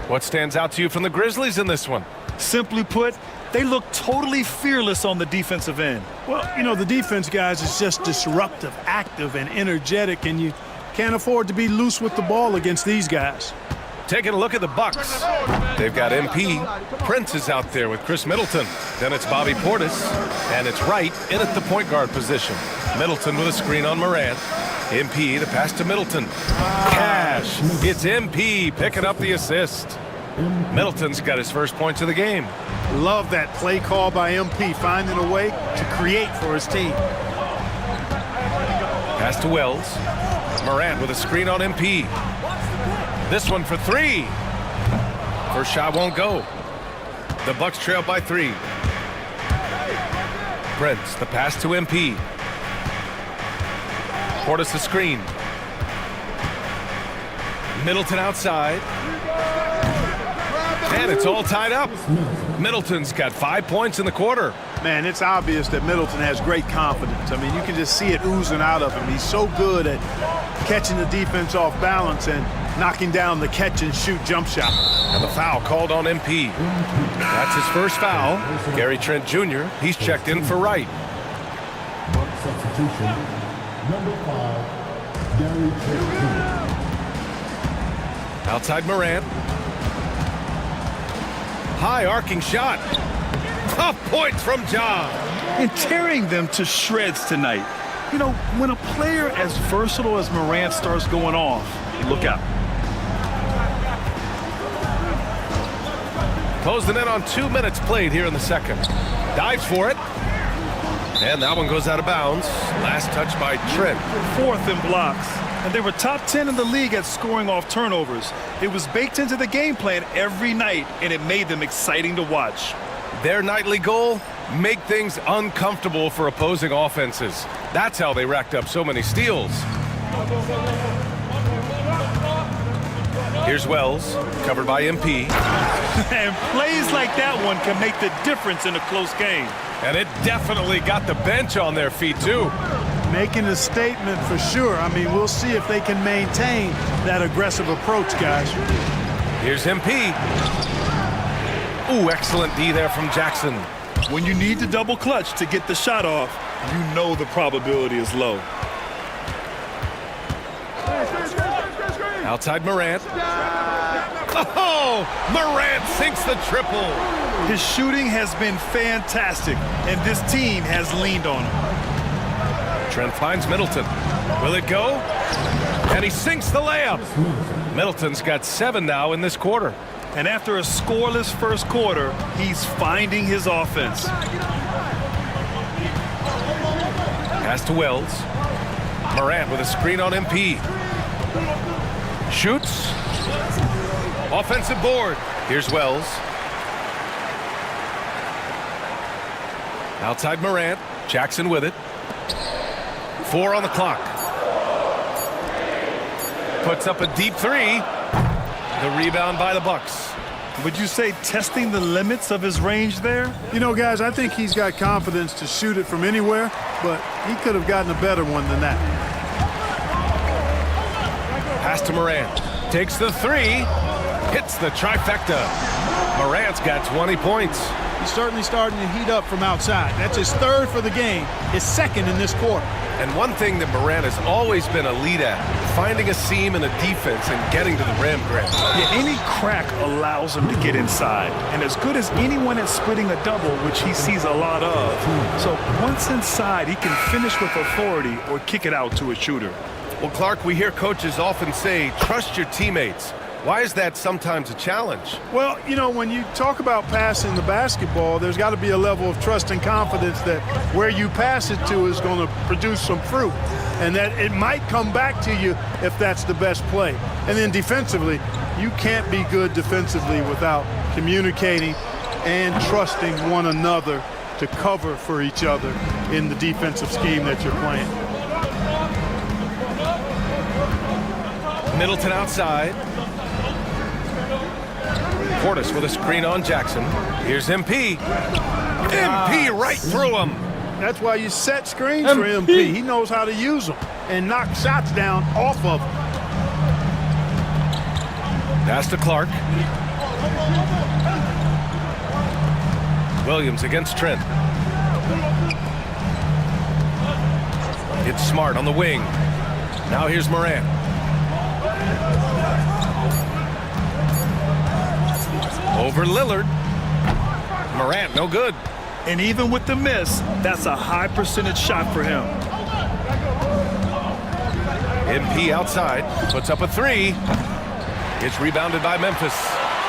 What stands out to you from the Grizzlies in this one? Simply put, they look totally fearless on the defensive end. Well, you know, the defense, guys, is just disruptive, active, and energetic, and you can't afford to be loose with the ball against these guys. Taking a look at the Bucks. They've got MP. Prince is out there with Chris Middleton. Then it's Bobby Portis, and it's Wright in at the point guard position. Middleton with a screen on Morant. MP, the pass to Middleton. Cash. It's MP picking up the assist. Middleton's got his first points of the game. Love that play call by MP, finding a way to create for his team. Pass to Wells. Morant with a screen on MP. This one for three. First shot won't go. The Bucks trail by 3. Prince, the pass to MP. Portis the screen. Middleton outside. And it's all tied up. Middleton's got 5 points in the quarter. Man, it's obvious that Middleton has great confidence. I mean, you can just see it oozing out of him. He's so good at catching the defense off balance and knocking down the catch-and-shoot jump shot. And the foul called on MP. That's his first foul. Gary Trent Jr., he's checked in for Wright. Substitution, number 5, Gary Trent Jr. Outside Morant. High arcing shot. Tough points from Ja. And tearing them to shreds tonight. You know, when a player as versatile as Morant starts going off, look out. Closing in on 2 minutes played here in the second. Dives for it. And that one goes out of bounds. Last touch by Trent. 4th in blocks. And they were top 10 in the league at scoring off turnovers. It was baked into the game plan every night, and it made them exciting to watch. Their nightly goal? Make things uncomfortable for opposing offenses. That's how they racked up so many steals. Here's Wells, covered by MP. And plays like that one can make the difference in a close game. And it definitely got the bench on their feet, too. Making a statement for sure. I mean, we'll see if they can maintain that aggressive approach, guys. Here's MP. Ooh, excellent D there from Jackson. When you need to double clutch to get the shot off, you know the probability is low. Outside Morant. Oh, Morant sinks the triple. His shooting has been fantastic, and this team has leaned on him. Trent finds Middleton. Will it go? And he sinks the layup. Middleton's got 7 now in this quarter. And after a scoreless first quarter, he's finding his offense. Pass to Wells. Morant with a screen on MP. Shoots. Offensive board. Here's Wells. Outside Morant. Jackson with it. 4 on the clock. Puts up a deep 3. The rebound by the Bucks. Would you say testing the limits of his range there? You know, guys, I think he's got confidence to shoot it from anywhere, but he could have gotten a better one than that. Pass to Morant. Takes the 3. Hits the trifecta. Morant's got 20 points. He's certainly starting to heat up from outside. That's his 3rd for the game, his 2nd in this quarter. And one thing that Morant has always been elite at, finding a seam in a defense and getting to the rim, Grant. Yeah, any crack allows him to get inside. And as good as anyone at splitting a double, which he sees a lot of. So once inside, he can finish with authority or kick it out to a shooter. Well, Clark, we hear coaches often say, trust your teammates. Why is that sometimes a challenge? Well, you know, when you talk about passing the basketball, there's got to be a level of trust and confidence that where you pass it to is going to produce some fruit, and that it might come back to you if that's the best play. And then defensively, you can't be good defensively without communicating and trusting one another to cover for each other in the defensive scheme that you're playing. Middleton outside. Portis with a screen on Jackson. Here's MP. MP right through him. That's why you set screens for MP. He knows how to use them and knock shots down off of them. Pass to Clark. Williams against Trent. It's Smart on the wing. Now here's Morant. Over Lillard. Morant, no good. And even with the miss, that's a high percentage shot for him. MP outside, puts up a three. It's rebounded by Memphis.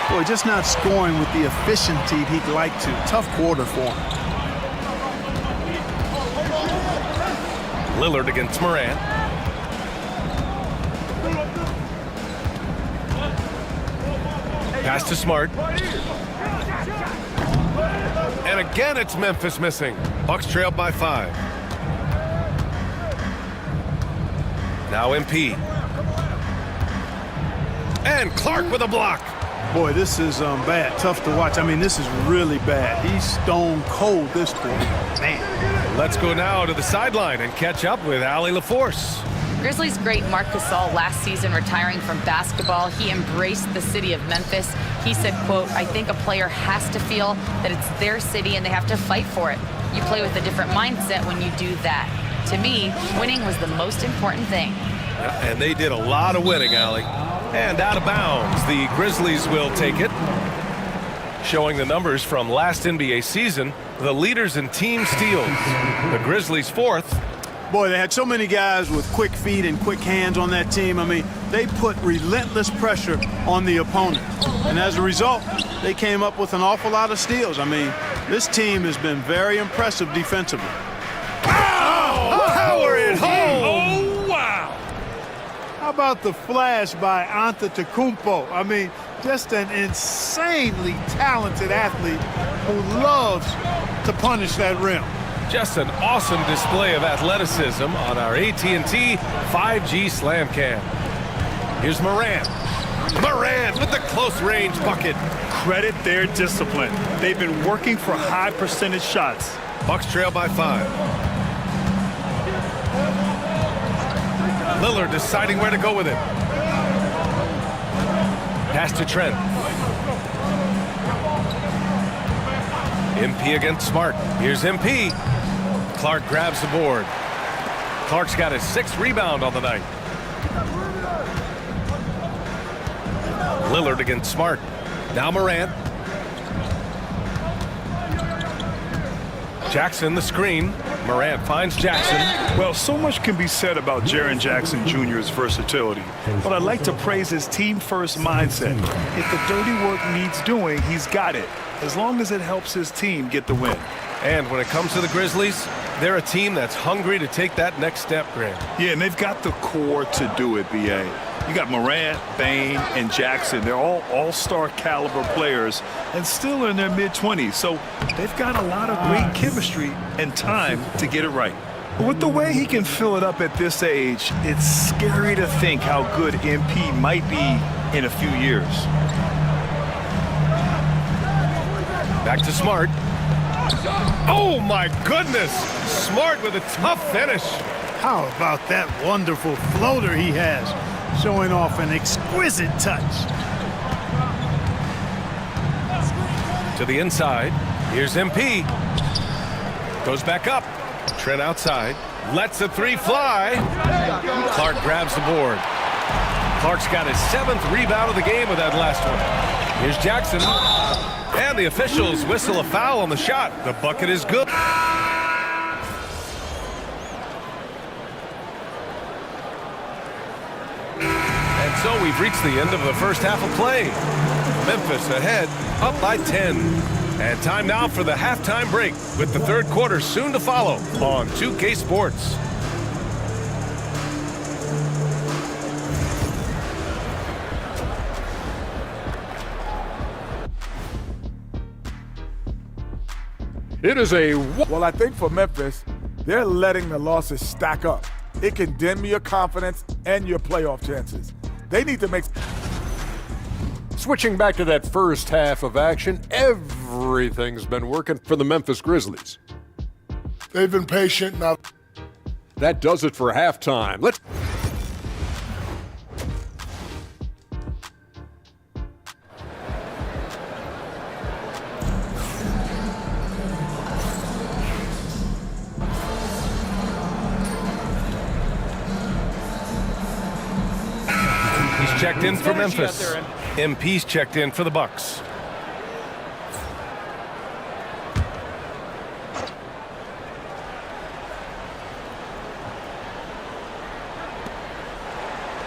Boy, just not scoring with the efficiency he'd like to. Tough quarter for him. Lillard against Morant. Pass to Smart. And again, it's Memphis missing. Bucks trailed by 5. Now MP. And Clark with a block. Boy, this is bad. Tough to watch. I mean, this is really bad. He's stone cold this quarter. Man. Let's go now to the sideline and catch up with Allie LaForce. Grizzlies great Marc Gasol last season retiring from basketball. He embraced the city of Memphis. He said, quote, "I think a player has to feel that it's their city and they have to fight for it. You play with a different mindset when you do that. To me, winning was the most important thing." And they did a lot of winning, Allie. And out of bounds, the Grizzlies will take it. Showing the numbers from last NBA season, the leaders in team steals. The Grizzlies 4th. Boy, they had so many guys with quick feet and quick hands on that team. I mean, they put relentless pressure on the opponent. And as a result, they came up with an awful lot of steals. I mean, this team has been very impressive defensively. Power it home! Oh, wow! How about the flash by Antetokounmpo? I mean, just an insanely talented athlete who loves to punish that rim. Just an awesome display of athleticism on our AT&T 5G Slam Cam. Here's Morant. Morant with the close-range bucket. Credit their discipline. They've been working for high percentage shots. Bucks trail by 5. Lillard deciding where to go with it. Pass to Trent. MP against Smart. Here's MP. Clark grabs the board. Clark's got his 6th rebound on the night. Lillard against Smart. Now Morant. Jackson the screen. Morant finds Jackson. Well, so much can be said about Jaren Jackson Jr.'s versatility, but I'd like to praise his team-first mindset. If the dirty work needs doing, he's got it, as long as it helps his team get the win. And when it comes to the Grizzlies, they're a team that's hungry to take that next step, Grant. Yeah, and they've got the core to do it, B.A. You got Morant, Bane, and Jackson. They're all all-star caliber players and still in their mid-20s. So they've got a lot of great chemistry and time to get it right. But with the way he can fill it up at this age, it's scary to think how good MP might be in a few years. Back to Smart. Oh, my goodness. Smart with a tough finish. How about that wonderful floater he has, showing off an exquisite touch. To the inside. Here's MP. Goes back up. Trent outside. Lets the 3 fly. Clark grabs the board. Clark's got his 7th rebound of the game with that last one. Here's Jackson. And the officials whistle a foul on the shot. The bucket is good. And so we've reached the end of the first half of play. Memphis ahead, up by 10. And time now for the halftime break, with the 3rd quarter soon to follow on 2K Sports. It is a... Well, I think for Memphis, they're letting the losses stack up. It can dim your confidence and your playoff chances. They need to make... Switching back to that first half of action, everything's been working for the Memphis Grizzlies. They've been patient. Now That does it for halftime. Let's He's checked in for Memphis. MP's checked in for the Bucks.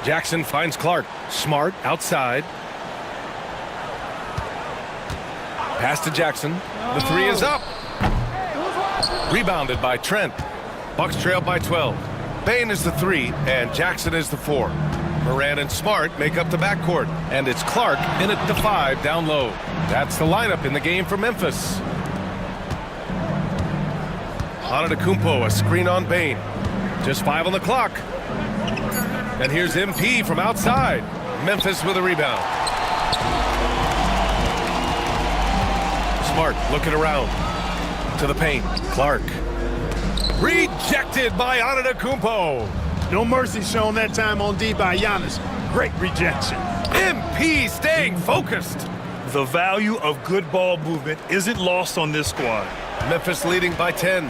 Jackson finds Clark. Smart outside. Pass to Jackson. The three is up. Rebounded by Trent. Bucks trail by 12. Bain is the 3 and Jackson is the 4. Moran and Smart make up the backcourt, and it's Clark in at the 5 down low. That's the lineup in the game for Memphis. Antetokounmpo, a screen on Bain. Just 5 on the clock. And here's MP from outside. Memphis with a rebound. Smart looking around to the paint. Clark. Rejected by Antetokounmpo. No mercy shown that time on D by Giannis. Great rejection. MP staying focused. The value of good ball movement isn't lost on this squad. Memphis leading by 10.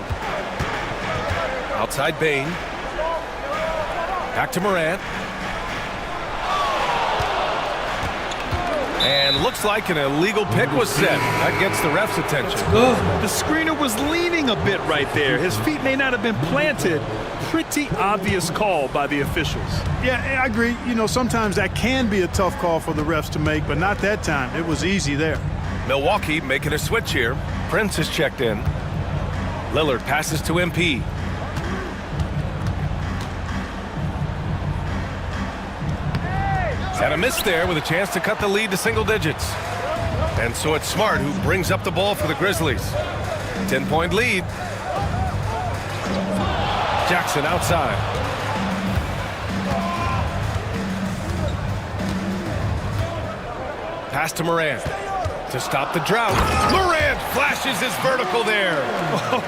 Outside Bain. Back to Morant. And looks like an illegal pick was set. That gets the ref's attention. The screener was leaning a bit right there. His feet may not have been planted. Pretty obvious call by the officials. Yeah, I agree. You know, sometimes that can be a tough call for the refs to make, but not that time. It was easy there. Milwaukee making a switch here. Prince is checked in. Lillard passes to MP. Had a miss there with a chance to cut the lead to single digits. And so it's Smart who brings up the ball for the Grizzlies. 10-point lead. Jackson outside. Pass to Morant. To stop the drought. Morant flashes his vertical there.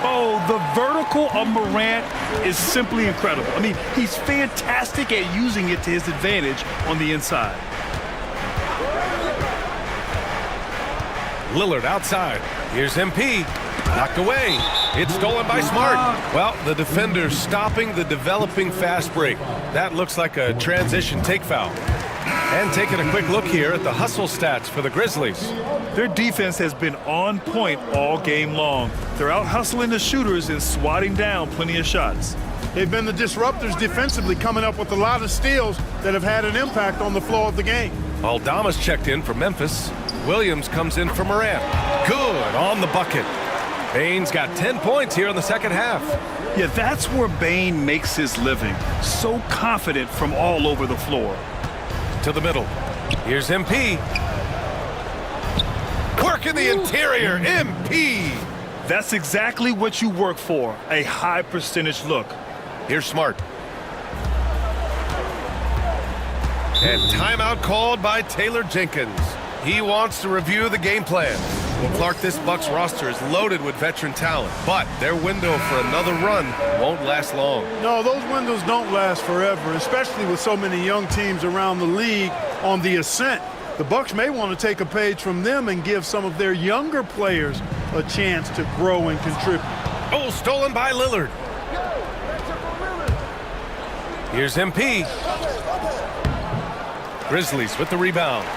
Oh, the vertical of Morant is simply incredible. I mean, he's fantastic at using it to his advantage on the inside. Lillard outside. Here's MP. Knocked away. It's stolen by Smart. Well, the defender stopping the developing fast break. That looks like a transition take foul. And taking a quick look here at the hustle stats for the Grizzlies. Their defense has been on point all game long. They're out hustling the shooters and swatting down plenty of shots. They've been the disruptors defensively, coming up with a lot of steals that have had an impact on the flow of the game. Aldama's checked in for Memphis. Williams comes in for Morant. Good on the bucket. Bain's got 10 points here in the second half. Yeah, that's where Bain makes his living. So confident from all over the floor. To the middle. Here's MP. Work in the interior. MP. That's exactly what you work for. A high percentage look. Here's Smart. And timeout called by Taylor Jenkins. He wants to review the game plan. Well, Clark, this Bucks roster is loaded with veteran talent, but their window for another run won't last long. No, those windows don't last forever, especially with so many young teams around the league on the ascent. The Bucks may want to take a page from them and give some of their younger players a chance to grow and contribute. Oh, stolen by Lillard. Here's MP. Grizzlies with the rebound.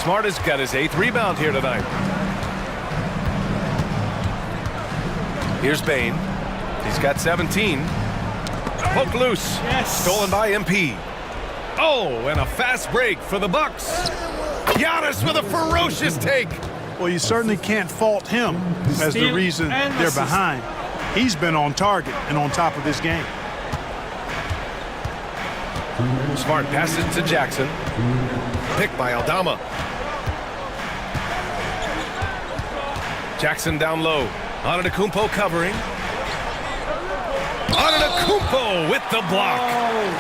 Smart has got his 8th rebound here tonight. Here's Bain. He's got 17. Poke loose. Yes. Stolen by MP. Oh, and a fast break for the Bucks. Giannis with a ferocious take. Well, you certainly can't fault him as the reason they're behind. He's been on target and on top of this game. Smart passes to Jackson. Picked by Aldama. Jackson down low. Antetokounmpo covering. Antetokounmpo with the block.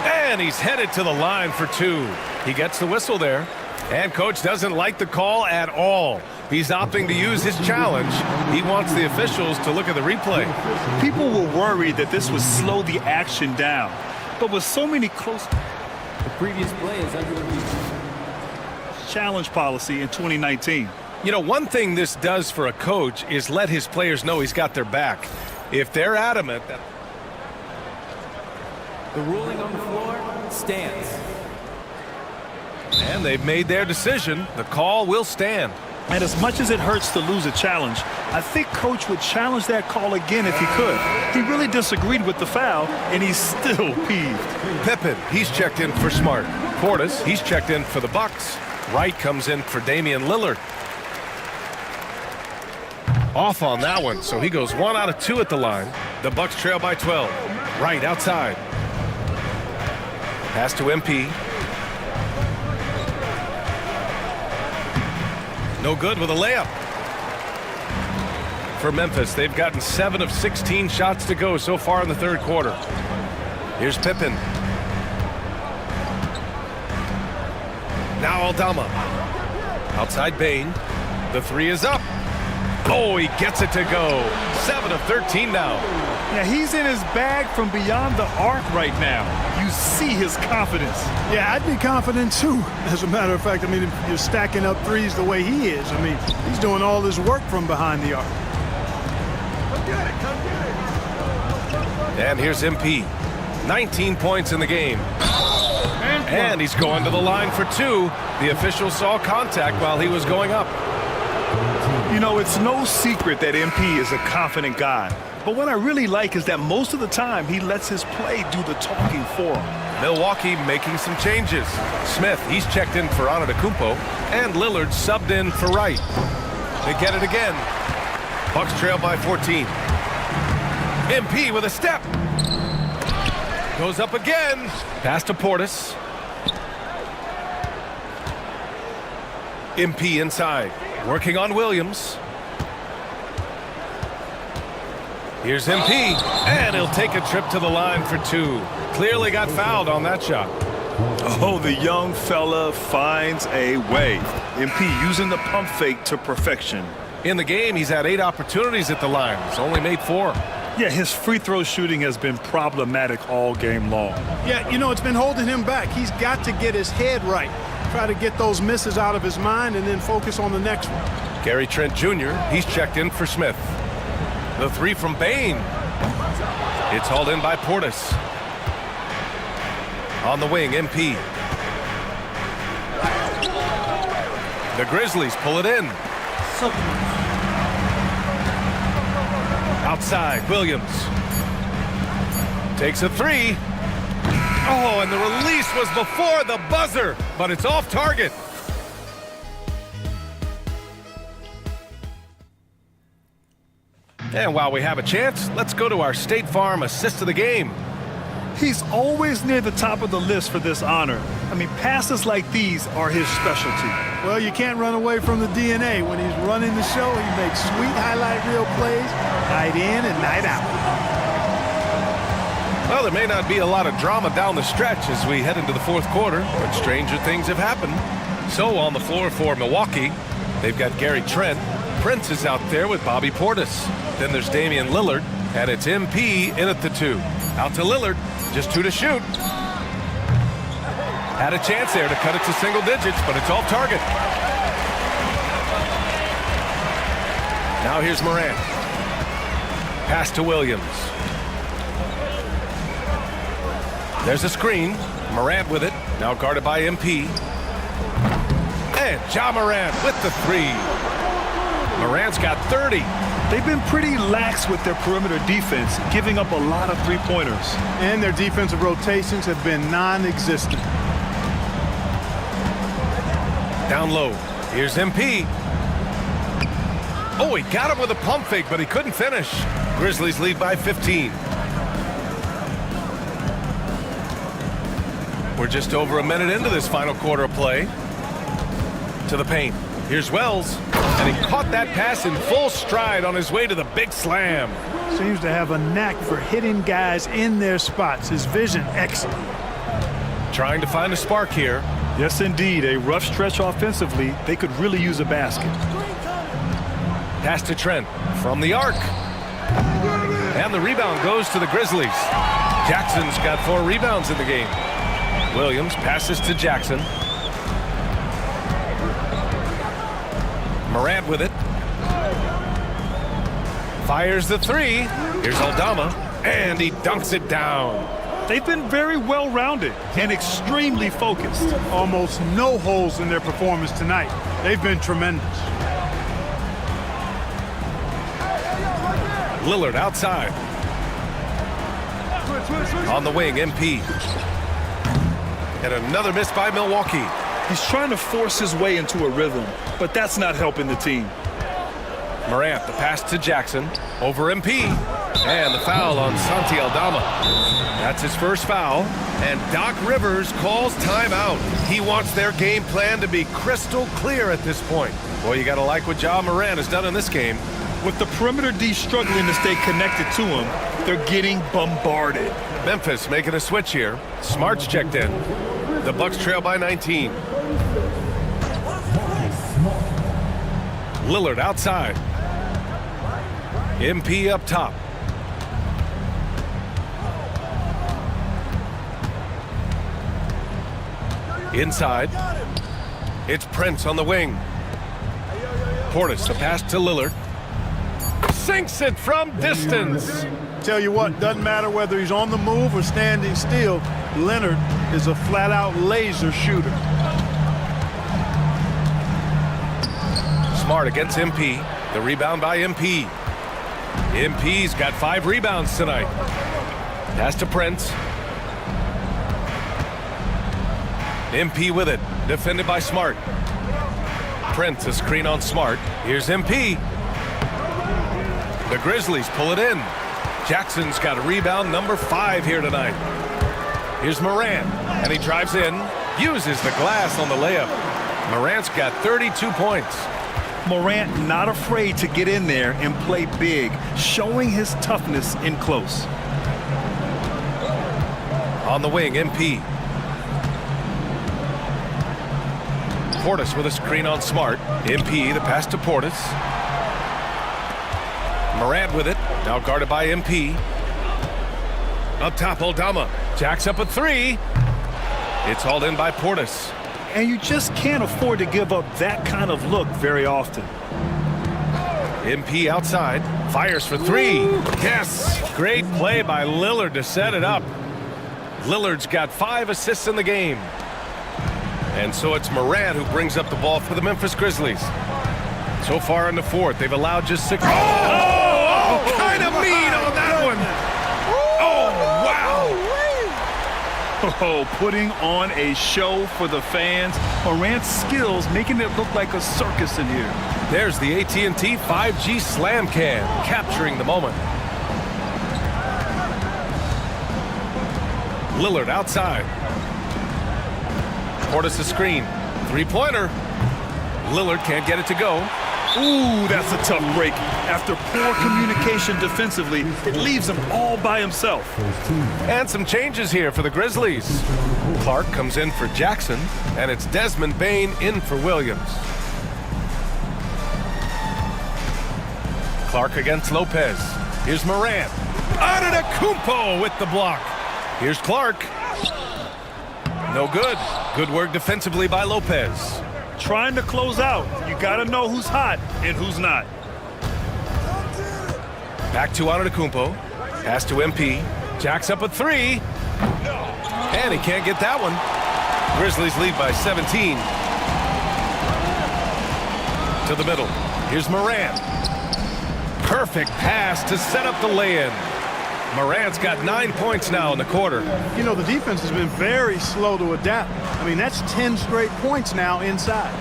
And he's headed to the line for 2. He gets the whistle there. And coach doesn't like the call at all. He's opting to use his challenge. He wants the officials to look at the replay. People were worried that this would slow the action down. But with so many close... The previous play is under review. Challenge policy in 2019. You know, one thing this does for a coach is let his players know he's got their back. If they're adamant that... The ruling on the floor stands. And they've made their decision. The call will stand. And as much as it hurts to lose a challenge, I think coach would challenge that call again if he could. He really disagreed with the foul, and he's still peeved. Pippen, he's checked in for Smart. Portis, he's checked in for the Bucks. Wright comes in for Damian Lillard. Off on that one, so he goes 1 out of 2 at the line. The Bucks trail by 12. Wright outside. Pass to MP. No good with a layup. For Memphis, they've gotten 7 of 16 shots to go so far in the third quarter. Here's Pippen. Now Aldama. Outside Bain. The 3 is up. Oh, he gets it to go. 7 of 13 now. Yeah, he's in his bag from beyond the arc right now. You see his confidence. Yeah, I'd be confident too. As a matter of fact, I mean, if you're stacking up threes the way he is, I mean, he's doing all his work from behind the arc. And here's MP. 19 points in the game. And he's going to the line for 2. The official saw contact while he was going up. You know, it's no secret that MP is a confident guy. But what I really like is that most of the time he lets his play do the talking for him. Milwaukee making some changes. Smith, he's checked in for Antetokounmpo, and Lillard subbed in for Wright. They get it again. Bucks trail by 14. MP with a step. Goes up again. Pass to Portis. MP inside. Working on Williams. Here's MP, and he'll take a trip to the line for 2. Clearly got fouled on that shot. Oh, the young fella finds a way. MP using the pump fake to perfection. In the game, he's had 8 opportunities at the line. He's only made 4. Yeah, his free throw shooting has been problematic all game long. Yeah, you know, it's been holding him back. He's got to get his head right. Try to get those misses out of his mind and then focus on the next one. Gary Trent Jr., he's checked in for Smith. The 3 from Bain. It's hauled in by Portis. On the wing, MP. The Grizzlies pull it in. Outside, Williams. Takes a 3. Oh, and the release was before the buzzer, but it's off target. And while we have a chance, let's go to our State Farm assist of the game. He's always near the top of the list for this honor. I mean, passes like these are his specialty. Well, you can't run away from the DNA. When he's running the show, he makes sweet highlight reel plays, night in and night out. Well, there may not be a lot of drama down the stretch as we head into the fourth quarter, but stranger things have happened. So on the floor for Milwaukee, they've got Gary Trent. Prince is out there with Bobby Portis. Then there's Damian Lillard, and it's MP in at the 2. Out to Lillard, just 2 to shoot. Had a chance there to cut it to single digits, but it's off target. Now here's Morant. Pass to Williams. There's a screen. Morant with it. Now guarded by MP. And Ja Morant with the 3. Morant's got 30. They've been pretty lax with their perimeter defense, giving up a lot of three-pointers. And their defensive rotations have been non-existent. Down low. Here's MP. Oh, he got him with a pump fake, but he couldn't finish. Grizzlies lead by 15. We're just over a minute into this final quarter of play. To the paint. Here's Wells. And he caught that pass in full stride on his way to the big slam. Seems to have a knack for hitting guys in their spots. His vision excellent. Trying to find a spark here. Yes, indeed. A rough stretch offensively. They could really use a basket. Pass to Trent from the arc. And the rebound goes to the Grizzlies. Jackson's got 4 rebounds in the game. Williams passes to Jackson. Morant with it. Fires the 3. Here's Aldama, and he dunks it down. They've been very well-rounded and extremely focused. Almost no holes in their performance tonight. They've been tremendous. Lillard outside. On the wing, MP. And another miss by Milwaukee. He's trying to force his way into a rhythm, but that's not helping the team. Morant, the pass to Jackson. Over MP. And the foul on Santi Aldama. That's his first foul. And Doc Rivers calls timeout. He wants their game plan to be crystal clear at this point. Boy, you got to like what Ja Morant has done in this game. With the perimeter D struggling to stay connected to him, they're getting bombarded. Memphis making a switch here. Smart's checked in. The Bucks trail by 19. Lillard outside. MP up top. Inside. It's Prince on the wing. Portis, the pass to Lillard. Sinks it from distance. Tell you what, doesn't matter whether he's on the move or standing still, Leonard is a flat-out laser shooter. Smart against MP. The rebound by MP. MP's got 5 rebounds tonight. Pass to Prince. MP with it. Defended by Smart. Prince, a screen on Smart. Here's MP. The Grizzlies pull it in. Jackson's got a rebound number 5 here tonight. Here's Morant, and he drives in, uses the glass on the layup. Morant's got 32 points. Morant not afraid to get in there and play big, showing his toughness in close. On the wing, MP. Portis with a screen on Smart. MP, the pass to Portis. Morant with it, now guarded by MP. Up top, Aldama. Jacks up a 3. It's hauled in by Portis. And you just can't afford to give up that kind of look very often. MP outside, fires for 3. Yes, great play by Lillard to set it up. Lillard's got 5 assists in the game. And so it's Morant who brings up the ball for the Memphis Grizzlies. So far in the 4th, they've allowed just 6. Kind of mean on that one. Oh, wow. Oh, putting on a show for the fans. Morant's skills making it look like a circus in here. There's the AT&T 5G Slam Cam, capturing the moment. Lillard outside. Portis a screen. 3-pointer. Lillard can't get it to go. Ooh, that's a tough break. After poor communication defensively, it leaves him all by himself. And some changes here for the Grizzlies. Clark comes in for Jackson, and it's Desmond Bane in for Williams. Clark against Lopez. Here's Morant. Antetokounmpo with the block. Here's Clark. No good. Good work defensively by Lopez. Trying to close out. You got to know who's hot and who's not. Back to Antetokounmpo. Pass to MP. Jacks up a 3. And he can't get that one. Grizzlies lead by 17. To the middle. Here's Morant. Perfect pass to set up the lay-in. Morant's got 9 points now in the quarter. You know, the defense has been very slow to adapt. I mean, that's 10 straight points now inside.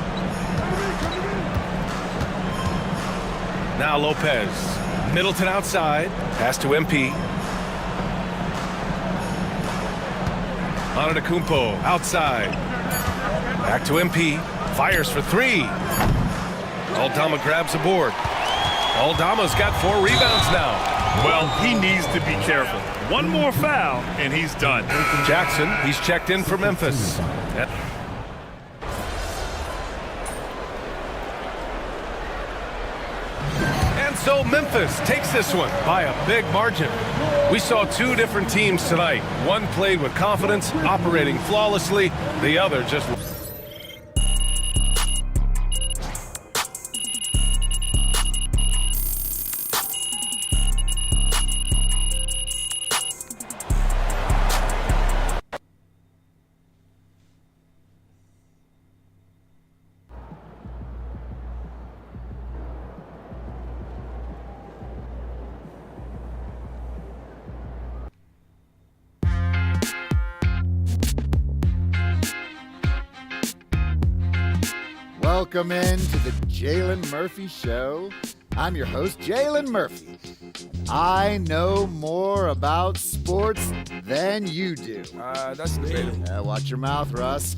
Now Lopez. Middleton outside. Pass to MP. Antetokounmpo outside. Back to MP. Fires for 3. Aldama grabs the board. Aldama's got 4 rebounds now. Well, he needs to be careful. One more foul, and he's done. Jackson, he's checked in for Memphis. So Memphis takes this one by a big margin. We saw two different teams tonight. One played with confidence, operating flawlessly. The other just... Welcome in to the Jalen Murphy Show. I'm your host, Jalen Murphy. I know more about sports than you do. That's debatable. Watch your mouth, Russ.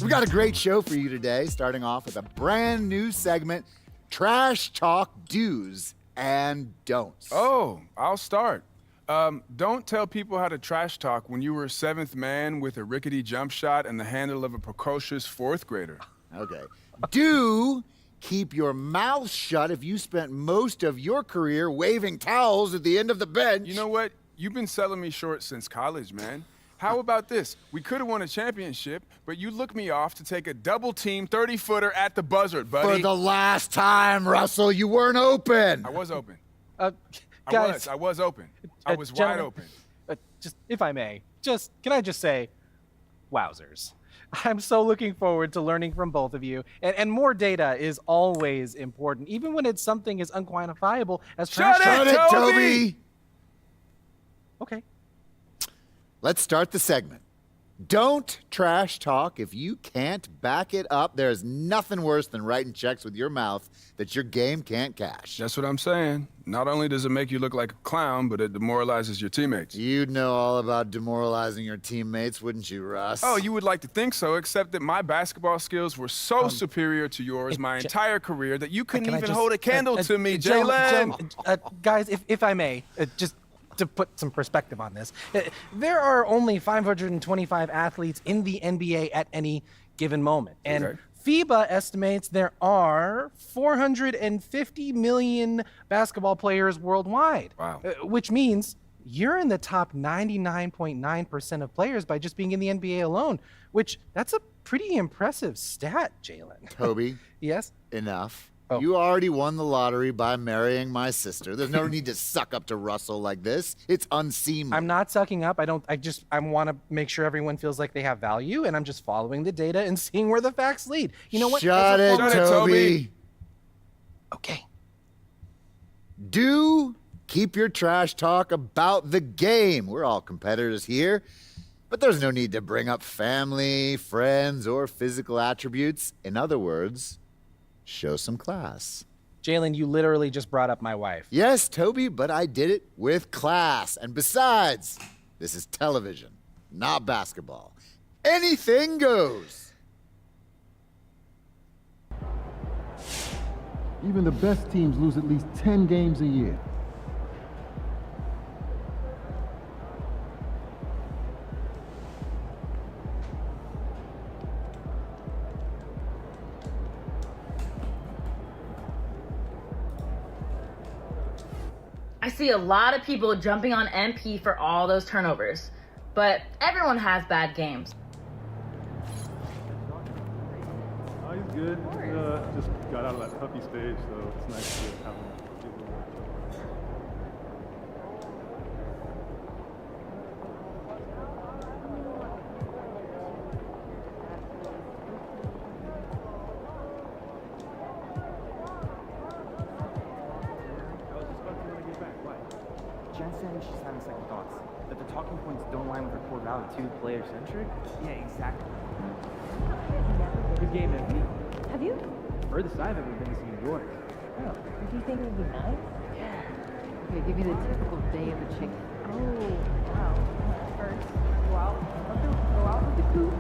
We've got a great show for you today, starting off with a brand new segment, Trash Talk Do's and Don'ts. Oh, I'll start. Don't tell people how to trash talk when you were a seventh man with a rickety jump shot and the handle of a precocious fourth grader. Okay. Do keep your mouth shut if you spent most of your career waving towels at the end of the bench. You know what? You've been selling me short since college, man. How about this? We could have won a championship, but you looked me off to take a double-team 30-footer at the buzzard, buddy. For the last time, Russell, you weren't open. I was open. Guys, I was open. I was wide open. Just, if I may, can I just say, wowzers. I'm so looking forward to learning from both of you, and more data is always important, even when it's something as unquantifiable as trash talk. Shut it, Toby! Okay. Let's start the segment. Don't trash talk if you can't back it up. There's nothing worse than writing checks with your mouth that your game can't cash. That's what I'm saying. Not only does it make you look like a clown, but it demoralizes your teammates. You'd know all about demoralizing your teammates, wouldn't you, Russ? Oh, you would like to think so, except that my basketball skills were so superior to yours my entire career that you couldn't even hold a candle to me, Jalen. Guys, if I may, just to put some perspective on this, there are only 525 athletes in the NBA at any given moment. And FIBA estimates there are 450 million basketball players worldwide. Wow. Which means you're in the top 99.9% of players by just being in the NBA alone, which that's a pretty impressive stat, Jalen. Toby. Yes? Enough. Oh. You already won the lottery by marrying my sister. There's no need to suck up to Russell like this. It's unseemly. I'm not sucking up. I want to make sure everyone feels like they have value, and I'm just following the data and seeing where the facts lead. You know what? Shut it, Toby. Okay. Do keep your trash talk about the game. We're all competitors here, but there's no need to bring up family, friends, or physical attributes. In other words, show some class. Jalen, you literally just brought up my wife. Yes, Toby, but I did it with class. And besides, this is television, not basketball. Anything goes. Even the best teams lose at least 10 games a year. I see a lot of people jumping on MP for all those turnovers, but everyone has bad games. Oh, he's good. Just got out of that puppy stage, so it's nice to have him. Jen said she's having second thoughts. That the talking points don't align with her core value. Too player-centric? Yeah, exactly. Good game, MP. Have you? Furthest I've ever been is New York. Oh, do you think it would be nice? Yeah. Okay, give me the typical day of the chicken. Oh, wow. First, go out with the coop.